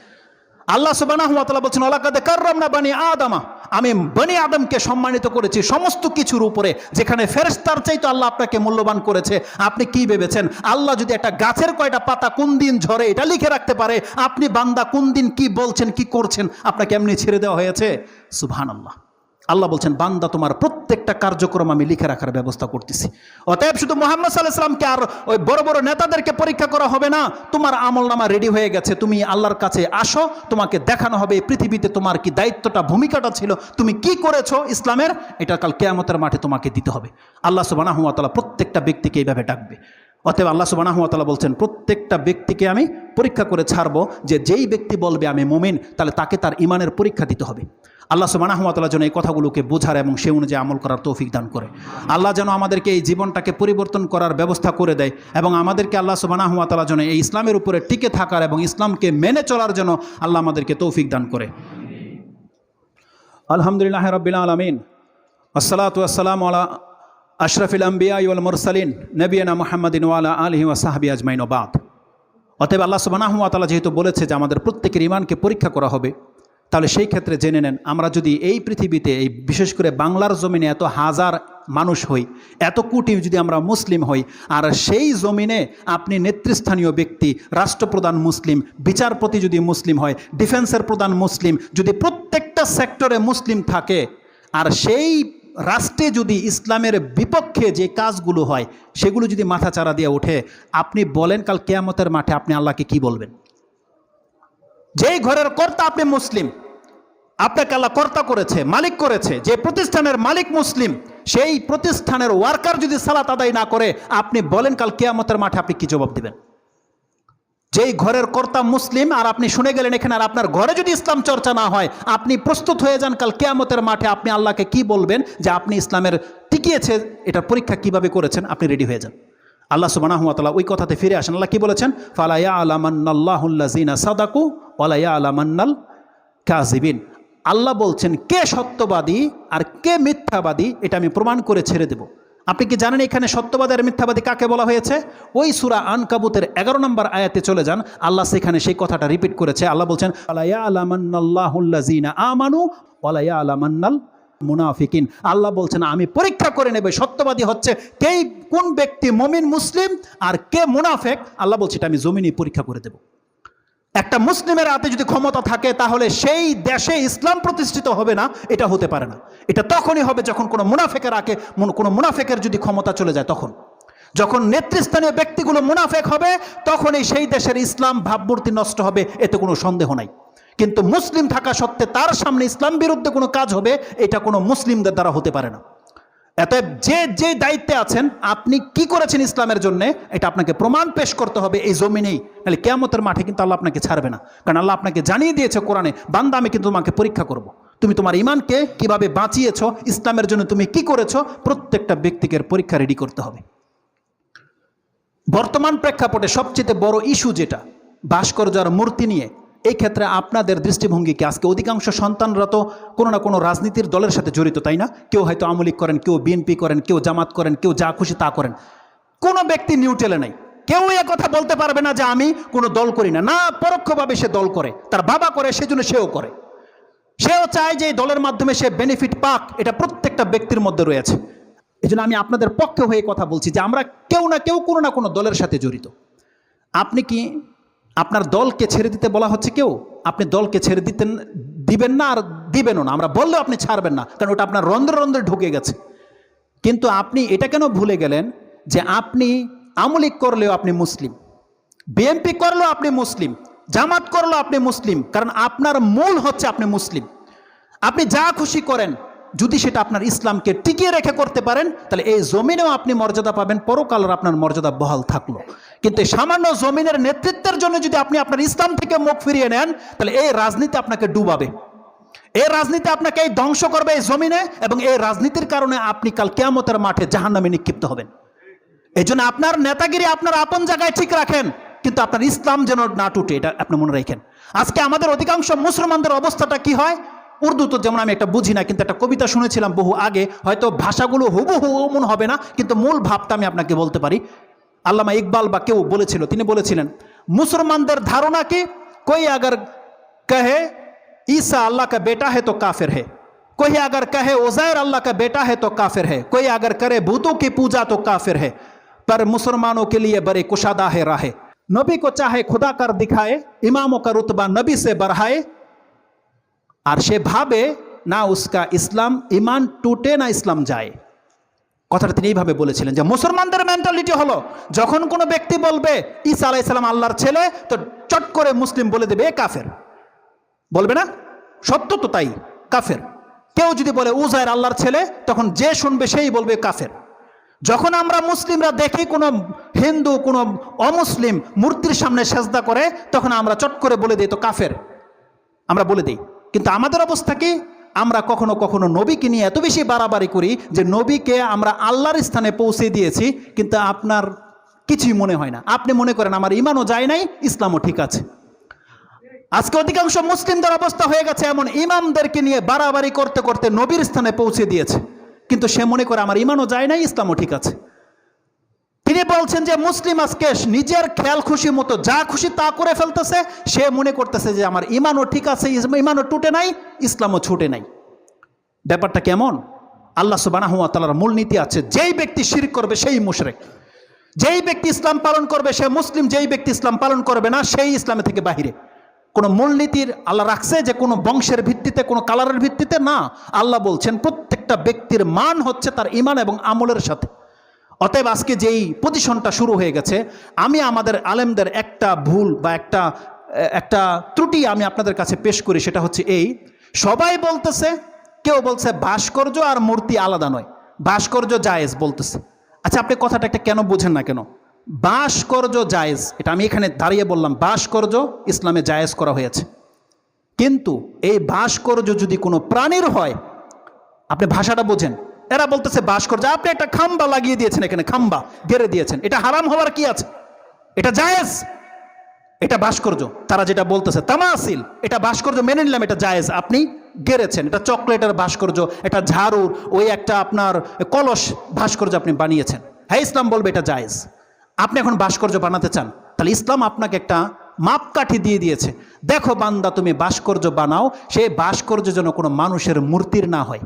আল্লাহ সুবহানাহু ওয়া তাআলা বলছেন ওয়ালাকাদ কাররামনা বানি আদমা, আমি বনি আদমকে সম্মানিত করেছি সমস্ত কিছুর উপরে, যেখানে ফেরেশতার চাইতে আল্লাহ আপনাকে মূল্যবান করেছে। আপনি কি ভেবেছেন আল্লাহ যদি একটা গাছের কয়টা পাতা কোন দিন ঝরে এটা লিখে রাখতে পারে, আপনি বান্দা কোন দিন কি বলছেন কি করছেন আপনাকে এমনি ছেড়ে দেওয়া হয়েছে? সুবহানাল্লাহ। আল্লাহ বলছেন বান্দা তোমার প্রত্যেকটা কার্যক্রম আমি লিখে রাখার ব্যবস্থা করতেছি। অতএব শুধু মুহাম্মদ সাল্লাল্লাহু আলাইহি ওয়াসাল্লামকে আর ওই বড় বড় নেতাদেরকে পরীক্ষা করা হবে না, তোমার আমলনামা রেডি হয়ে গেছে, তুমি আল্লাহর কাছে আসো, তোমাকে দেখানো হবে পৃথিবীতে তোমার কি দায়িত্বটা ভূমিকাটা ছিল, তুমি কি করেছো ইসলামের, এটা কাল কিয়ামতের মাঠে তোমাকে দিতে হবে। আল্লাহ সুবহানাহু ওয়া তাআলা প্রত্যেকটা ব্যক্তিকে এইভাবে ডাকবে। অতএব আল্লাহ সুবহানাহু ওয়া তাআলা বলছেন প্রত্যেকটা ব্যক্তিকে আমি পরীক্ষা করে ছাড়বো, যে যেই ব্যক্তি বলবে আমি মুমিন তাহলে তাকে তার ঈমানের পরীক্ষা দিতে হবে। আল্লাহ সুবহানাহু ওয়া তাআলা যেন এই কথাগুলোকে বোঝার এবং সে অনুযায়ী আমল করার তৌফিক দান করে। আল্লাহ যেন আমাদেরকে এই জীবনটাকে পরিবর্তন করার ব্যবস্থা করে দেয় এবং আমাদেরকে আল্লাহ সুবহানাহু ওয়া তাআলা যেন এই ইসলামের উপরে টিকে থাকার এবং ইসলামকে মেনে চলার জন্য আল্লাহ আমাদেরকে তৌফিক দান করে। আলহামদুলিল্লাহি রাব্বিল আলামিন, আসসালাতু ওয়াসসালামু আলা আশরাফিল আম্বিয়া ওয়াল মুরসালিন নবিয়িনা মুহাম্মাদিন ওয়া আলা আলিহি ওয়া সাহবিহি আজমাইন ওয়া বাদ। অতএব আল্লাহ সুবহানাহু ওয়া তাআলা যেহেতু বলেছে যে আমাদের প্রত্যেকের ঈমানকে পরীক্ষা করা হবে, তাহলে সেই ক্ষেত্রে জেনে নেন আমরা যদি এই পৃথিবীতে এই বিশেষ করে বাংলার জমিনে এত হাজার মানুষ হই, এত কোটি যদি আমরা মুসলিম হই, আর সেই জমিনে আপনি নেতৃস্থানীয় ব্যক্তি, রাষ্ট্রপ্রধান মুসলিম, বিচারপতি যদি মুসলিম হয়, ডিফেন্সের প্রধান মুসলিম, যদি প্রত্যেকটা সেক্টরে মুসলিম থাকে, আর সেই রাষ্ট্রে যদি ইসলামের বিপক্ষে যে কাজগুলো হয় সেগুলো যদি মাথাচাড়া দিয়ে ওঠে, আপনি বলেন কাল কিয়ামতের মাঠে আপনি আল্লাহকে কি বলবেন? যেই ঘরের কর্তা আপনি মুসলিম, আপনাকে আল্লাহ কর্তা করেছে, মালিক করেছে, যে প্রতিষ্ঠানের মালিক মুসলিম, সেই প্রতিষ্ঠানের ওয়ার্কার যদি সালাত আদায় না করে, আপনি বলেন কাল কিয়ামতের মাঠে আপনি কি জবাব দিবেন? যেই ঘরের কর্তা মুসলিম আর আপনি শুনে গেলেন এখানে, আর আপনার ঘরে যদি ইসলাম চর্চা না হয়, আপনি প্রস্তুত হয়ে যান কাল কিয়ামতের মাঠে আপনি আল্লাহকে কি বলবেন যে আপনি ইসলামের টিকিয়েছে, এটার পরীক্ষা কিভাবে করেছেন, আপনি রেডি হয়ে যান। আল্লাহ সুবহানাহু ওয়া তাআলা ওই কথাতে ফিরে আসেন। আল্লাহ কি বলেছেন? ফালা ইয়ালামান্নাল্লাহুল্লাযিনা সাদাকু ওয়ালা ইয়ালামান্নাল কাযিবিন। আল্লাহ বলছেন কে সত্যবাদী আর কে মিথ্যাবাদী এটা আমি প্রমাণ করে ছেড়ে দেব। আপনি কি জানেন এখানে সত্যবাদী আর মিথ্যাবাদী কাকে বলা হয়েছে? ওই সূরা আনকাবুতের 11 নম্বর আয়াতে চলে যান, আল্লাহ সেখানে সেই কথাটা রিপিট করেছে। আল্লাহ বলছেন ফালা ইয়ালামান্নাল্লাহুল্লাযিনা আমানু ওয়ালা ইয়ালামান্নাল মুনাফিকিন। আল্লাহ বলছেন আমি পরীক্ষা করে নেব সত্যবাদী হচ্ছে কে, কোন ব্যক্তি মুমিন মুসলিম আর কে মুনাফিক। আল্লাহ বলছে এটা আমি জমিনে পরীক্ষা করে দেব। একটা মুসলিমের হাতে যদি ক্ষমতা থাকে তাহলে সেই দেশে ইসলাম প্রতিষ্ঠিত হবে না, এটা হতে পারে না। এটা তখনই হবে যখন কোনো মুনাফিকের যদি ক্ষমতা চলে যায়, তখন যখন নেতৃস্থানীয় ব্যক্তিগুলো মুনাফিক হবে তখনই সেই দেশের ইসলাম ভাবমূর্তি নষ্ট হবে, এতে কোনো সন্দেহ নাই। কিন্তু মুসলিম থাকা সত্ত্বে তার সামনে ইসলাম বিরুদ্ধে কোনো কাজ হবে, এটা কোনো মুসলিমদের দ্বারা হতে পারে না। অতএব যে দায়িত্বে আছেন আপনি কি করেছেন ইসলামের জন্য, এটা আপনাকে প্রমাণ পেশ করতে হবে এই জমিনেই, নাহলে কিয়ামতের মাঠে কিন্তু আল্লাহ আপনাকে ছাড়বে না। কারণ আল্লাহ আপনাকে জানিয়ে দিয়েছে কোরআনে, বান্দা আমি কিন্তু তোমাকে পরীক্ষা করব। তুমি তোমার ইমানকে কিভাবে বাঁচিয়েছো, ইসলামের জন্য তুমি কি করেছো, প্রত্যেকটা ব্যক্তিকে পরীক্ষা রেডি করতে হবে। বর্তমান প্রেক্ষাপটে সবচেয়ে বড় ইস্যু যেটা ভাস্কর্য আর মূর্তি নিয়ে, এই ক্ষেত্রে আপনাদের দৃষ্টিভঙ্গি কি? আজকে অধিকাংশ সন্তানরা তো কোনো না কোনো রাজনীতির দলের সাথে জড়িত, তাই না? কেউ হয়তো আওয়ামী লীগ করেন, কেউ বিএনপি করেন, কেউ জামাত করেন, কেউ যা খুশি তা করেন। কোনো ব্যক্তি নিউট্রালে নাই। কেউ এ কথা বলতে পারবে না যে আমি কোনো দল করি না। না, পরোক্ষভাবে সে দল করে, তার বাবা করে, সেজন্য সেও করে। সেও চায় যে এই দলের মাধ্যমে সে বেনিফিট পাক, এটা প্রত্যেকটা ব্যক্তির মধ্যে রয়েছে। এই জন্য আমি আপনাদের পক্ষে হয়ে কথা বলছি যে আমরা কেউ না কেউ কোনো না কোনো দলের সাথে জড়িত। আপনি কি আপনার দলকে ছেড়ে দিতে বলা হচ্ছে? কেউ আপনি দলকে ছেড়ে দিবেন না, আর দিবেনও না। আমরা বললেও আপনি ছাড়বেন না, কারণ ওটা আপনার রন্ধ্রে রন্ধ্রে ঢুকে গেছে। কিন্তু আপনি এটা কেন ভুলে গেলেন যে আপনি আওয়ামী লীগ করলেও আপনি মুসলিম, বিএনপি করলেও আপনি মুসলিম, জামাত করলেও আপনি মুসলিম, কারণ আপনার মূল হচ্ছে আপনি মুসলিম। আপনি যা খুশি করেন, যদি সেটা আপনার ইসলামকে টিকিয়ে রেখে করতে পারেন, তাহলে এই জমিনেও আপনি মর্যাদা পাবেন, পরকালের আপনার মর্যাদা বহাল থাকলো। কিন্তু এই সামান্য জমিনের নেতৃত্বের জন্য যদি আপনি আপনার ইসলাম থেকে মুখ ফিরিয়ে নেন, তাহলে এই রাজনীতি আপনাকে ডুবাবে, এই রাজনীতি আপনাকে এই ধ্বংস করবে এই জমিনে, এবং এই রাজনীতির কারণে আপনি কাল কিয়ামতের মাঠে জাহান্নামে নিক্ষিপ্ত হবেন। এই জন্য আপনার নেতাগিরি আপনার আপন জায়গায় ঠিক রাখেন, কিন্তু আপনার ইসলাম যেন না টুটে, এটা আপনি মনে রাখেন। আজকে আমাদের অধিকাংশ মুসলমানদের অবস্থাটা কি হয়? উর্দু তো যেমন আমি একটা বুঝি না, কিন্তু একটা কবিতা শুনেছিলাম বহু আগে, হয়তো ভাষাগুলো হুবহু এমন হবে না, কিন্তু মূল ভাবটা আমি আপনাকে বলতে পারি। আল্লামা ইকবাল বা কেউ বলেছিল, তিনি বলেছিলেন মুসলমানদের ধারণা কি, कोई अगर कहे ईसा अल्लाह का बेटा है तो काफिर है, कोई अगर कहे उज़ैर अल्लाह का बेटा है तो काफिर है, कोई अगर करे भूतों की पूजा तो काफिर है, पर मुसलमानों के लिए बड़े कुशादा है राहे, नबी को चाहे खुदा कर दिखाए, इमामों का रुतबा नबी से बढ़ाए। আর সে ভাবে না উসকা ইসলাম ইমান টুটে না ইসলাম যায়। কথাটা তিনি এইভাবে বলেছিলেন যে মুসলমানদের মেন্টালিটি হলো, যখন কোনো ব্যক্তি বলবে ঈসা আলাইহিস সালাম আল্লাহর ছেলে, তো চট করে মুসলিম বলে দেবে এ কাফের, বলবে না? সত্য তো তাই, কাফের। কেউ যদি বলে উজাইর আল্লাহর ছেলে, তখন যে শুনবে সেই বলবে কাফের। যখন আমরা মুসলিমরা দেখি কোনো হিন্দু, কোনো অমুসলিম মূর্তির সামনে সেজদা করে, তখন আমরা চট করে বলে দিই তো কাফের, আমরা বলে দিই। কিন্তু আমাদের অবস্থা কি? আমরা কখনো কখনো নবীকে নিয়ে এত বেশি বাড়াবাড়ি করি যে নবীকে আমরা আল্লাহর স্থানে পৌঁছে দিয়েছি, কিন্তু আপনার কিছুই মনে হয় না। আপনি মনে করেন আমার ইমানও যায় নাই, ইসলামও ঠিক আছে। আজকে অধিকাংশ মুসলিমদের অবস্থা হয়ে গেছে এমন, ইমামদেরকে নিয়ে বাড়াবাড়ি করতে করতে নবীর স্থানে পৌঁছে দিয়েছে, কিন্তু সে মনে করে আমার ইমানও যায় নাই, ইসলামও ঠিক আছে। তিনি বলছেন যে মুসলিম আজকে নিজের খেয়াল খুশি মতো যা খুশি তা করে ফেলতেছে, সে মনে করতেছে যে আমার ইমানও ঠিক আছে, ইমানও টুটে নাই, ইসলামও ছুটে নাই। ব্যাপারটা কেমন? আল্লাহ সুবহানাহু ওয়া তাআলার মূলনীতি আছে, যেই ব্যক্তি শিরক করবে সেই মুশরিক, যেই ব্যক্তি ইসলাম পালন করবে সে মুসলিম, যেই ব্যক্তি ইসলাম পালন করবে না সেই ইসলামে থেকে বাহিরে। কোনো মূলনীতির আল্লাহ রাখছে যে কোনো বংশের ভিত্তিতে, কোনো কালারের ভিত্তিতে না। আল্লাহ বলছেন প্রত্যেকটা ব্যক্তির মান হচ্ছে তার ইমান এবং আমলের সাথে। অতএব আজকে যেই পজিশনটা শুরু হয়ে গেছে, আমি আমাদের আলেমদের একটা ভুল বা একটা ত্রুটি আমি আপনাদের কাছে পেশ করি, সেটা হচ্ছে এই, সবাই বলতেছে, কেউ বলছে ভাস্কর্য আর মূর্তি আলাদা নয়, ভাস্কর্য জায়েজ বলতেছে। আচ্ছা, আপনি কথাটা একটা কেন বুঝেন না কেন? ভাস্কর্য জায়েজ, এটা আমি এখানে দাঁড়িয়ে বললাম, ভাস্কর্য ইসলামে জায়েজ করা হয়েছে, কিন্তু এই ভাস্কর্য যদি কোনো প্রাণীর হয়, আপনি ভাষাটা বোঝেন। এরা বলতেছে ভাস্কর্য, আপনি একটা খাম্বা লাগিয়ে দিয়েছেন, এখানে খাম্বা গেড়ে দিয়েছেন, এটা হারাম হওয়ার কি আছে? এটা জায়েজ, এটা ভাস্কর্য। তারা যেটা বলতেছে তামাসিল, এটা ভাস্কর্য মেনে নিলাম, এটা জায়েজ। আপনি গেড়েছেন, এটা চকলেটের ভাস্কর্য, এটা ঝাড়ুর ওই একটা আপনার কলস ভাস্কর্য আপনি বানিয়েছেন। হ্যাঁ, ইসলাম বলবে এটা জায়েজ। আপনি এখন ভাস্কর্য বানাতে চান, তাহলে ইসলাম আপনাকে একটা মাপকাঠি দিয়ে দিয়েছে, দেখো বান্দা তুমি ভাস্কর্য বানাও, সেই ভাস্কর্য যেন কোনো মানুষের মূর্তির না হয়,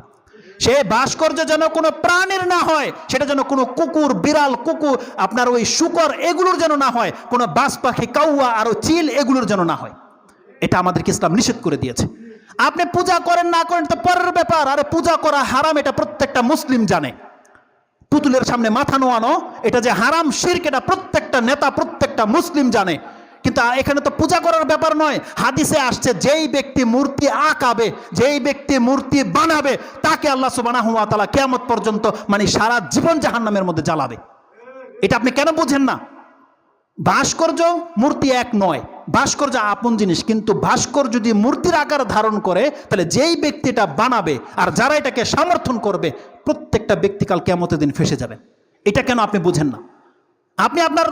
সে ভাস্কর্য যেন কোনো প্রাণীর না হয়, সেটা যেন কোনো কুকুর, বিড়াল, কুকুর, আপনার ওই শুকর, এগুলোর যেন না হয়, কোনো বাজ পাখি, কাউয়া আর চিল, এগুলোর যেন না হয়। এটা আমাদেরকে ইসলাম নিষেধ করে দিয়েছে। আপনি পূজা করেন না করেন তো পরের ব্যাপার, আরে পূজা করা হারাম এটা প্রত্যেকটা মুসলিম জানে। পুতুলের সামনে মাথা নোয়ানো এটা যে হারাম, শিরক, এটা প্রত্যেকটা নেতা, প্রত্যেকটা মুসলিম জানে। কিন্তু এখানে তো পূজা করার ব্যাপার নয়। হাদিসে আসছে যেই ব্যক্তি মূর্তি আঁকাবে, যেই ব্যক্তি মূর্তি বানাবে, তাকে আল্লাহ সুবহানাহু ওয়া তাআলা কিয়ামত পর্যন্ত মানে সারা জীবন জাহান্নামের মধ্যে জ্বালাবে। এটা আপনি কেন বুঝেন না? ভাস্কর্য মূর্তি এক নয়, ভাস্কর্য আপন জিনিস, কিন্তু ভাস্কর যদি মূর্তির আকার ধারণ করে তাহলে যেই ব্যক্তিটা বানাবে আর যারা এটাকে সমর্থন করবে প্রত্যেকটা ব্যক্তি কাল কিয়ামতের দিন ফেঁসে যাবে। এটা কেন আপনি বুঝেন না? আপনি আপনার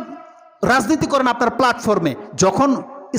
রাজনীতি করেন আপনার প্ল্যাটফর্মে, যখন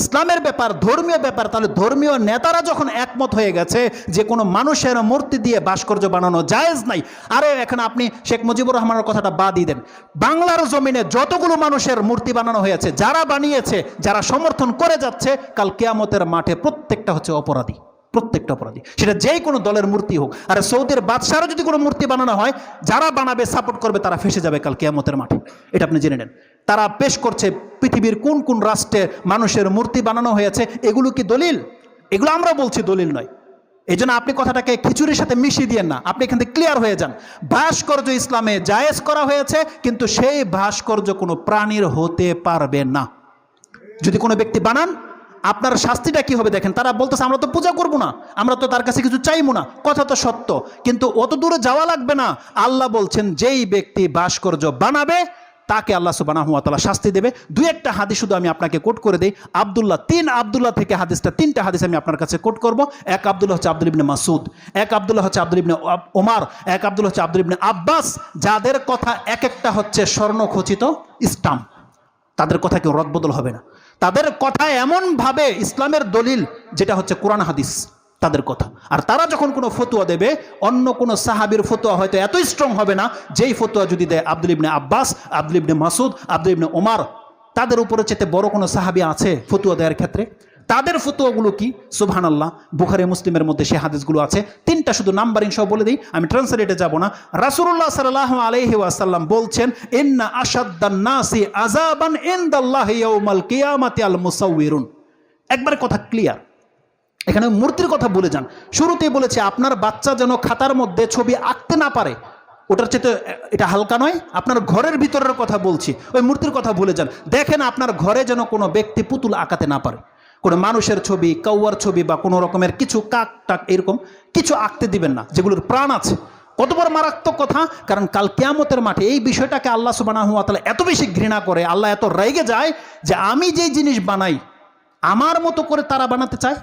ইসলামের ব্যাপার, ধর্মীয় ব্যাপার, তাহলে ধর্মীয় নেতারা যখন একমত হয়ে গেছে যে কোনো মানুষের মূর্তি দিয়ে ভাস্কর্য বানানো জায়েজ নাই, আরে এখানে আপনি শেখ মুজিবুর রহমানের কথাটা বাদই দেন, বাংলার জমিনে যতগুলো মানুষের মূর্তি বানানো হয়েছে, যারা বানিয়েছে, যারা সমর্থন করে যাচ্ছে, কাল কিয়ামতের মাঠে প্রত্যেকটা হচ্ছে অপরাধী, প্রত্যেকটা অপরাধী, সেটা যেই কোনো দলের মূর্তি হোক। আর সৌদির বাদশারও যদি কোনো মূর্তি বানানো হয়, যারা বানাবে, সাপোর্ট করবে, তারা ফেসে যাবে কাল কিয়ামতের মাঠে। এটা আপনি জেনে নেন। তারা পেশ করছে পৃথিবীর কোন কোন রাষ্ট্রে মানুষের মূর্তি বানানো হয়েছে, এগুলো কি দলিল? এগুলো আমরা বলছি দলিল নয়। এই জন্য আপনি কথাটাকে খিচুড়ির সাথে মিশিয়ে দিয়েন না, আপনি এখান থেকে ক্লিয়ার হয়ে যান। ভাস্কর্য ইসলামে জায়েজ করা হয়েছে, কিন্তু সেই ভাস্কর্য কোনো প্রাণীর হতে পারবে না। যদি কোনো ব্যক্তি বানান, আপনার শাস্তিটা কি হবে দেখেন। তারা বলতেছে আমরা তো পূজা করব না, আমরা তো তার কাছে কিছু চাইবো না, কথা তো সত্য, কিন্তু অত দূরে যাওয়া লাগবে না। আল্লাহ বলছেন যেই ব্যক্তি ভাস্কর্য বানাবে তাকে আল্লাহ সুবহানাহু ওয়া তাআলা শাস্তি দেবে। দুই একটা হাদিস শুধু আমি আপনাকে কোট করে দেই। আব্দুল্লাহ থেকে হাদিসটা, তিনটা হাদিস আমি আপনার কাছে কোট করব। এক আব্দুল্লাহ হচ্ছে আব্দুল ইবনে মাসুদ, এক আব্দুল্লাহ হচ্ছে আব্দুল ইবনে ওমর, এক আব্দুল্লাহ হচ্ছে আব্দুল ইবনে আব্বাস, যাদের কথা এক একটা হচ্ছে স্বর্ণখচিত স্টাম্প, তাদের কথা কেউ রদবদল হবে না। তাদের কথা এমনভাবে ইসলামের দলিল, যেটা হচ্ছে কোরআন হাদিস, তাদের কথা। আর তারা যখন কোনো ফতোয়া দেবে, অন্য কোনো সাহাবীর ফতোয়া হয়তো এতই স্ট্রং হবে না, যেই ফতোয়া যদি দেয় আব্দুল ইবনে আব্বাস, আব্দুল ইবনে মাসুদ, আব্দুল ইবনে ওমর, তাদের উপরে চেয়ে বড় কোনো সাহাবী আছে ফতোয়া দেওয়ার ক্ষেত্রে? তাদের ফতোয়াগুলো কি? সুবহানাল্লাহ, বুখারী মুসলিমের মধ্যে সেই হাদিসগুলো আছে। তিনটা শুধু নাম্বারিং সহ বলে দিই, আমি ট্রান্সলেটে যাব না। রাসূলুল্লাহ সাল্লাল্লাহু আলাইহি ওয়াসাল্লাম বলছেন, ইন্না আশাদ্দান নাসি আযাবান ইনদাল্লাহি ইয়াউমাল কিয়ামাতি আল মুসাউউরুন। একবারে কথা ক্লিয়ার। এখানে মূর্তির কথা বলে যান। শুরুতেই বলেছে আপনার বাচ্চা যেন খাতার মধ্যে ছবি আঁকতে না পারে, ওটার চেয়ে এটা হালকা নয়। আপনার ঘরের ভিতরের কথা বলছি, ওই মূর্তির কথা ভুলে যান। দেখেন আপনার ঘরে যেন কোনো ব্যক্তি পুতুল আঁকাতে না পারে, কোনো মানুষের ছবি, কাউয়ার ছবি বা কোনো রকমের কিছু কাক টাক এরকম কিছু আঁকতে দিবেন না যেগুলোর প্রাণ আছে। কত বড় মারাত্মক কথা! কারণ কাল কিয়ামতের মাঠে এই বিষয়টাকে আল্লাহ সুবহানাহু ওয়া তাআলা এত বেশি ঘৃণা করে, আল্লাহ এত রেগে যায় যে আমি যেই জিনিস বানাই আমার মতো করে তারা বানাতে চায়।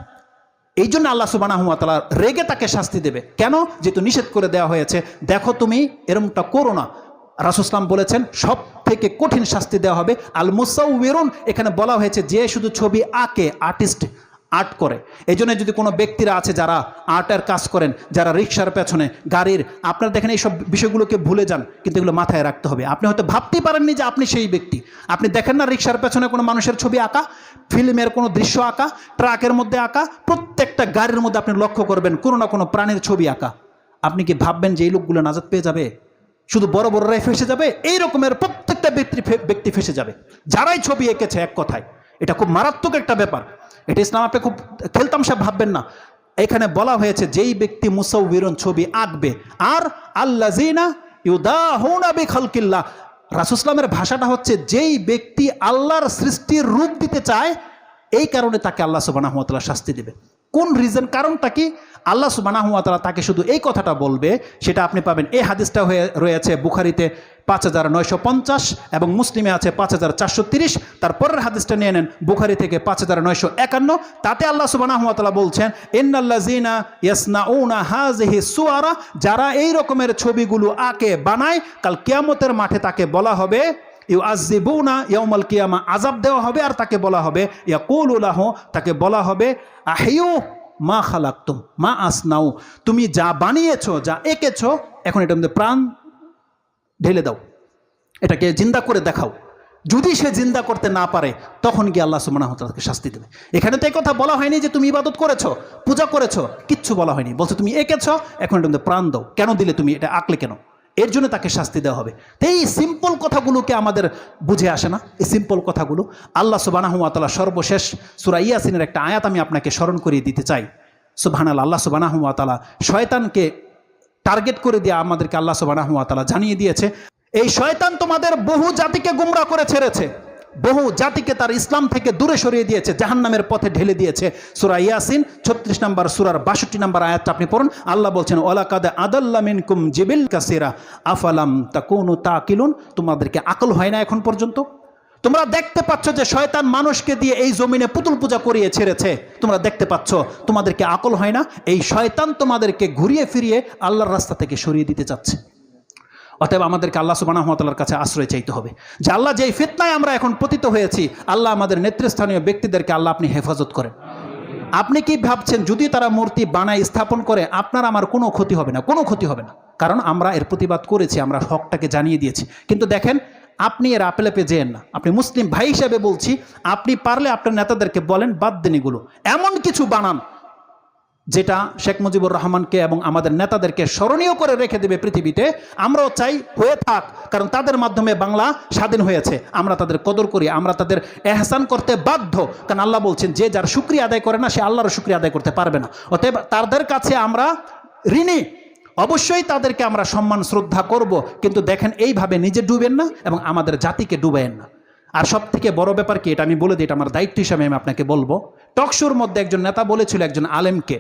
এই জন্য আল্লাহ সুবহানাহু ওয়া তাআলা রেগে তাকে শাস্তি দেবে। কেন? যেহেতু নিষেধ করে দেওয়া হয়েছে, দেখো তুমি এরকমটা করো না। রাসূল সাল্লাল্লাহু বলেছেন সব থেকে কঠিন শাস্তি দেওয়া হবে আল মুসাউউরুন। এখানে বলা হয়েছে যে শুধু ছবি আঁকে, আর্টিস্ট, আর্ট করে। এই জন্য যদি কোনো ব্যক্তিরা আছে যারা আর্টের কাজ করেন, যারা রিক্সার পেছনে, গাড়ির, আপনারা দেখেন এইসব বিষয়গুলোকে ভুলে যান, কিন্তু এগুলো মাথায় রাখতে হবে। আপনি হয়তো ভাবতেই পারেননি যে আপনি সেই ব্যক্তি। আপনি দেখেন না রিক্সার পেছনে কোনো মানুষের ছবি আঁকা, ফিল্মের কোনো দৃশ্য আঁকা, ট্রাকের মধ্যে আঁকা, প্রত্যেকটা গাড়ির মধ্যে আপনি লক্ষ্য করবেন কোনো না কোনো প্রাণীর ছবি আঁকা। আপনি কি ভাববেন যে এই লোকগুলো নাজাত পেয়ে যাবে? শুধু বড় বড়রাই ফেসে যাবে? এই রকমের প্রত্যেকটা ব্যক্তি ফেসে যাবে, যারাই ছবি এঁকেছে। এক কথায় এটা খুব মারাত্মক একটা ব্যাপার। এটা ইসলাম আপনি খুব খেলতামশা ভাববেন না। এখানে বলা হয়েছে যেই ব্যক্তি মুসাউউরুন ছবি আঁকবে, আর আল্লাযিনা ইউদাহুনা বিখালকিল্লাহ, রাসূল সাল্লামের ভাষাটা হচ্ছে যেই ব্যক্তি আল্লাহর সৃষ্টির রূপ দিতে চায়, এই কারণে তাকে আল্লাহ সুবহানাহু ওয়া তাআলা শাস্তি দেবে। কোন রিজন, কারণটা কি? আল্লাহ সুবহানাহু ওয়া তাআলা তাকে শুধু এই কথাটা বলবে, সেটা আপনি পাবেন। এই হাদিসটা রয়েছে বুখারীতে 5950 এবং মুসলিমে আছে 5430। তারপরের হাদিসটা নিয়ে নেন বুখারী থেকে 5951। তাতে আল্লাহ সুবহানাহু ওয়া তাআলা বলছেন, ইন্নাল্লাযিনা ইয়াসনাউনা হাযিহি সুওয়ারা, যারা এই রকমের ছবিগুলো আঁকে, বানায়, কাল কিয়ামতের মাঠে তাকে বলা হবে ইউআযিবুনা ইয়াউমাল কিয়ামা, আযাব দেওয়া হবে। আর তাকে বলা হবে ইয়াকুলু লাহু, তাকে বলা হবে আহিয়ু মা খালাকতুম মা আসনাউ, তুমি যা বানিয়েছো, যা এঁকেছো, এখন এটার মধ্যে প্রাণ ঢেলে দাও, এটাকে জিন্দা করে দেখাও। যদি সে জিন্দা করতে না পারে, তখন গিয়ে আল্লাহ সুবহানাহু ওয়া তাআলাকে শাস্তি দেবে। এখানে তো এই কথা বলা হয়নি যে তুমি ইবাদত করেছো, পূজা করেছো, কিচ্ছু বলা হয়নি। বলছে তুমি এঁকেছো, এখন এটার মধ্যে প্রাণ দাও। কেন দিলে তুমি? এটা আঁকলে কেন? এর জন্য তাকে শাস্তি দেওয়া হবে। তো এই সিম্পল কথাগুলোকে আমাদের বুঝে আসে না। এই সিম্পল কথাগুলো আল্লাহ সুবহানাহু ওয়া তাআলা সর্বশেষ সূরা ইয়াসিনের একটা আয়াত আমি আপনাকে স্মরণ করিয়ে দিতে চাই। সুবহানাল্লাহ, আল্লাহ সুবহানাহু ওয়া তাআলা শয়তানকে টার্গেট করে দিয়ে আমাদেরকে আল্লাহ সুবহানাহু ওয়া তাআলা জানিয়ে দিয়েছে, এই শয়তান তোমাদের বহু জাতিকে গুমরাহ করে ছেড়েছে, বহু জাতিকে তার ইসলাম থেকে দূরে সরিয়ে দিয়েছে, জাহান্নামের পথে ঢেলে দিয়েছে। সূরা ইয়াসিন 36 নম্বর সূরার 62 নম্বর আয়াতটা আপনি পড়ুন। আল্লাহ বলছেন, ওয়ালাকাদ আদাল্লা মিনকুম জিবিল কাসীরা আফালাম তাকুনু তাকিলুন, তোমাদেরকে আকল হয় না এখন পর্যন্ত? তোমরা দেখতে পাচ্ছ যে শয়তান মানুষকে দিয়ে এই জমিনে পুতুল পূজা করিয়ে ছেড়েছে, তোমরা দেখতে পাচ্ছ, তোমাদেরকে আকল হয় না? এই শয়তান তোমাদেরকে ঘুরিয়ে ফিরিয়ে আল্লাহর রাস্তা থেকে সরিয়ে দিতে চাচ্ছে। অতএব আমাদেরকে আল্লাহ সুবহানাহু ওয়া তাআলার কাছে আশ্রয় চাইতে হবে যে আল্লাহ, যেই ফিতনায় আমরা এখন পতিত হয়েছি, আল্লাহ আমাদের নেতৃস্থানীয় ব্যক্তিদেরকে আল্লাহ আপনি হেফাজত করেন। আপনি কি ভাবছেন যদি তারা মূর্তি বানায় স্থাপন করে আপনার আমার কোনো ক্ষতি হবে না? কোনো ক্ষতি হবে না, কারণ আমরা এর প্রতিবাদ করেছি, আমরা হকটাকে জানিয়ে দিয়েছি। কিন্তু দেখেন, আপনি এর আপেলে যেয়েন না। আপনি মুসলিম ভাই হিসেবে বলছি, আপনি পারলে আপনার নেতাদেরকে বলেন বাদ দেন এগুলো, এমন কিছু বানান যেটা শেখ মুজিবুর রহমানকে এবং আমাদের নেতাদেরকে স্মরণীয় করে রেখে দেবে পৃথিবীতে। আমরাও চাই হয়ে থাক, কারণ তাদের মাধ্যমে বাংলা স্বাধীন হয়েছে। আমরা তাদের কদর করি, আমরা তাদের এহসান করতে বাধ্য, কারণ আল্লাহ বলছেন যে যার শুকরিয়া আদায় করে না সে আল্লাহর শুকরিয়া আদায় করতে পারবে না। অতএব তাদের কাছে আমরা ঋণী, অবশ্যই তাদেরকে আমরা সম্মান শ্রদ্ধা করব, কিন্তু দেখেন এইভাবে নিজে ডুবেন না এবং আমাদের জাতিকে ডুবেন না। আর সব থেকে বড় ব্যাপার কি, এটা আমি বলে দিই, এটা আমার দায়িত্ব হিসাবে আমি আপনাকে বলবো। টকশোর মধ্যে একজন নেতা বলেছিল একজন আলেমকে,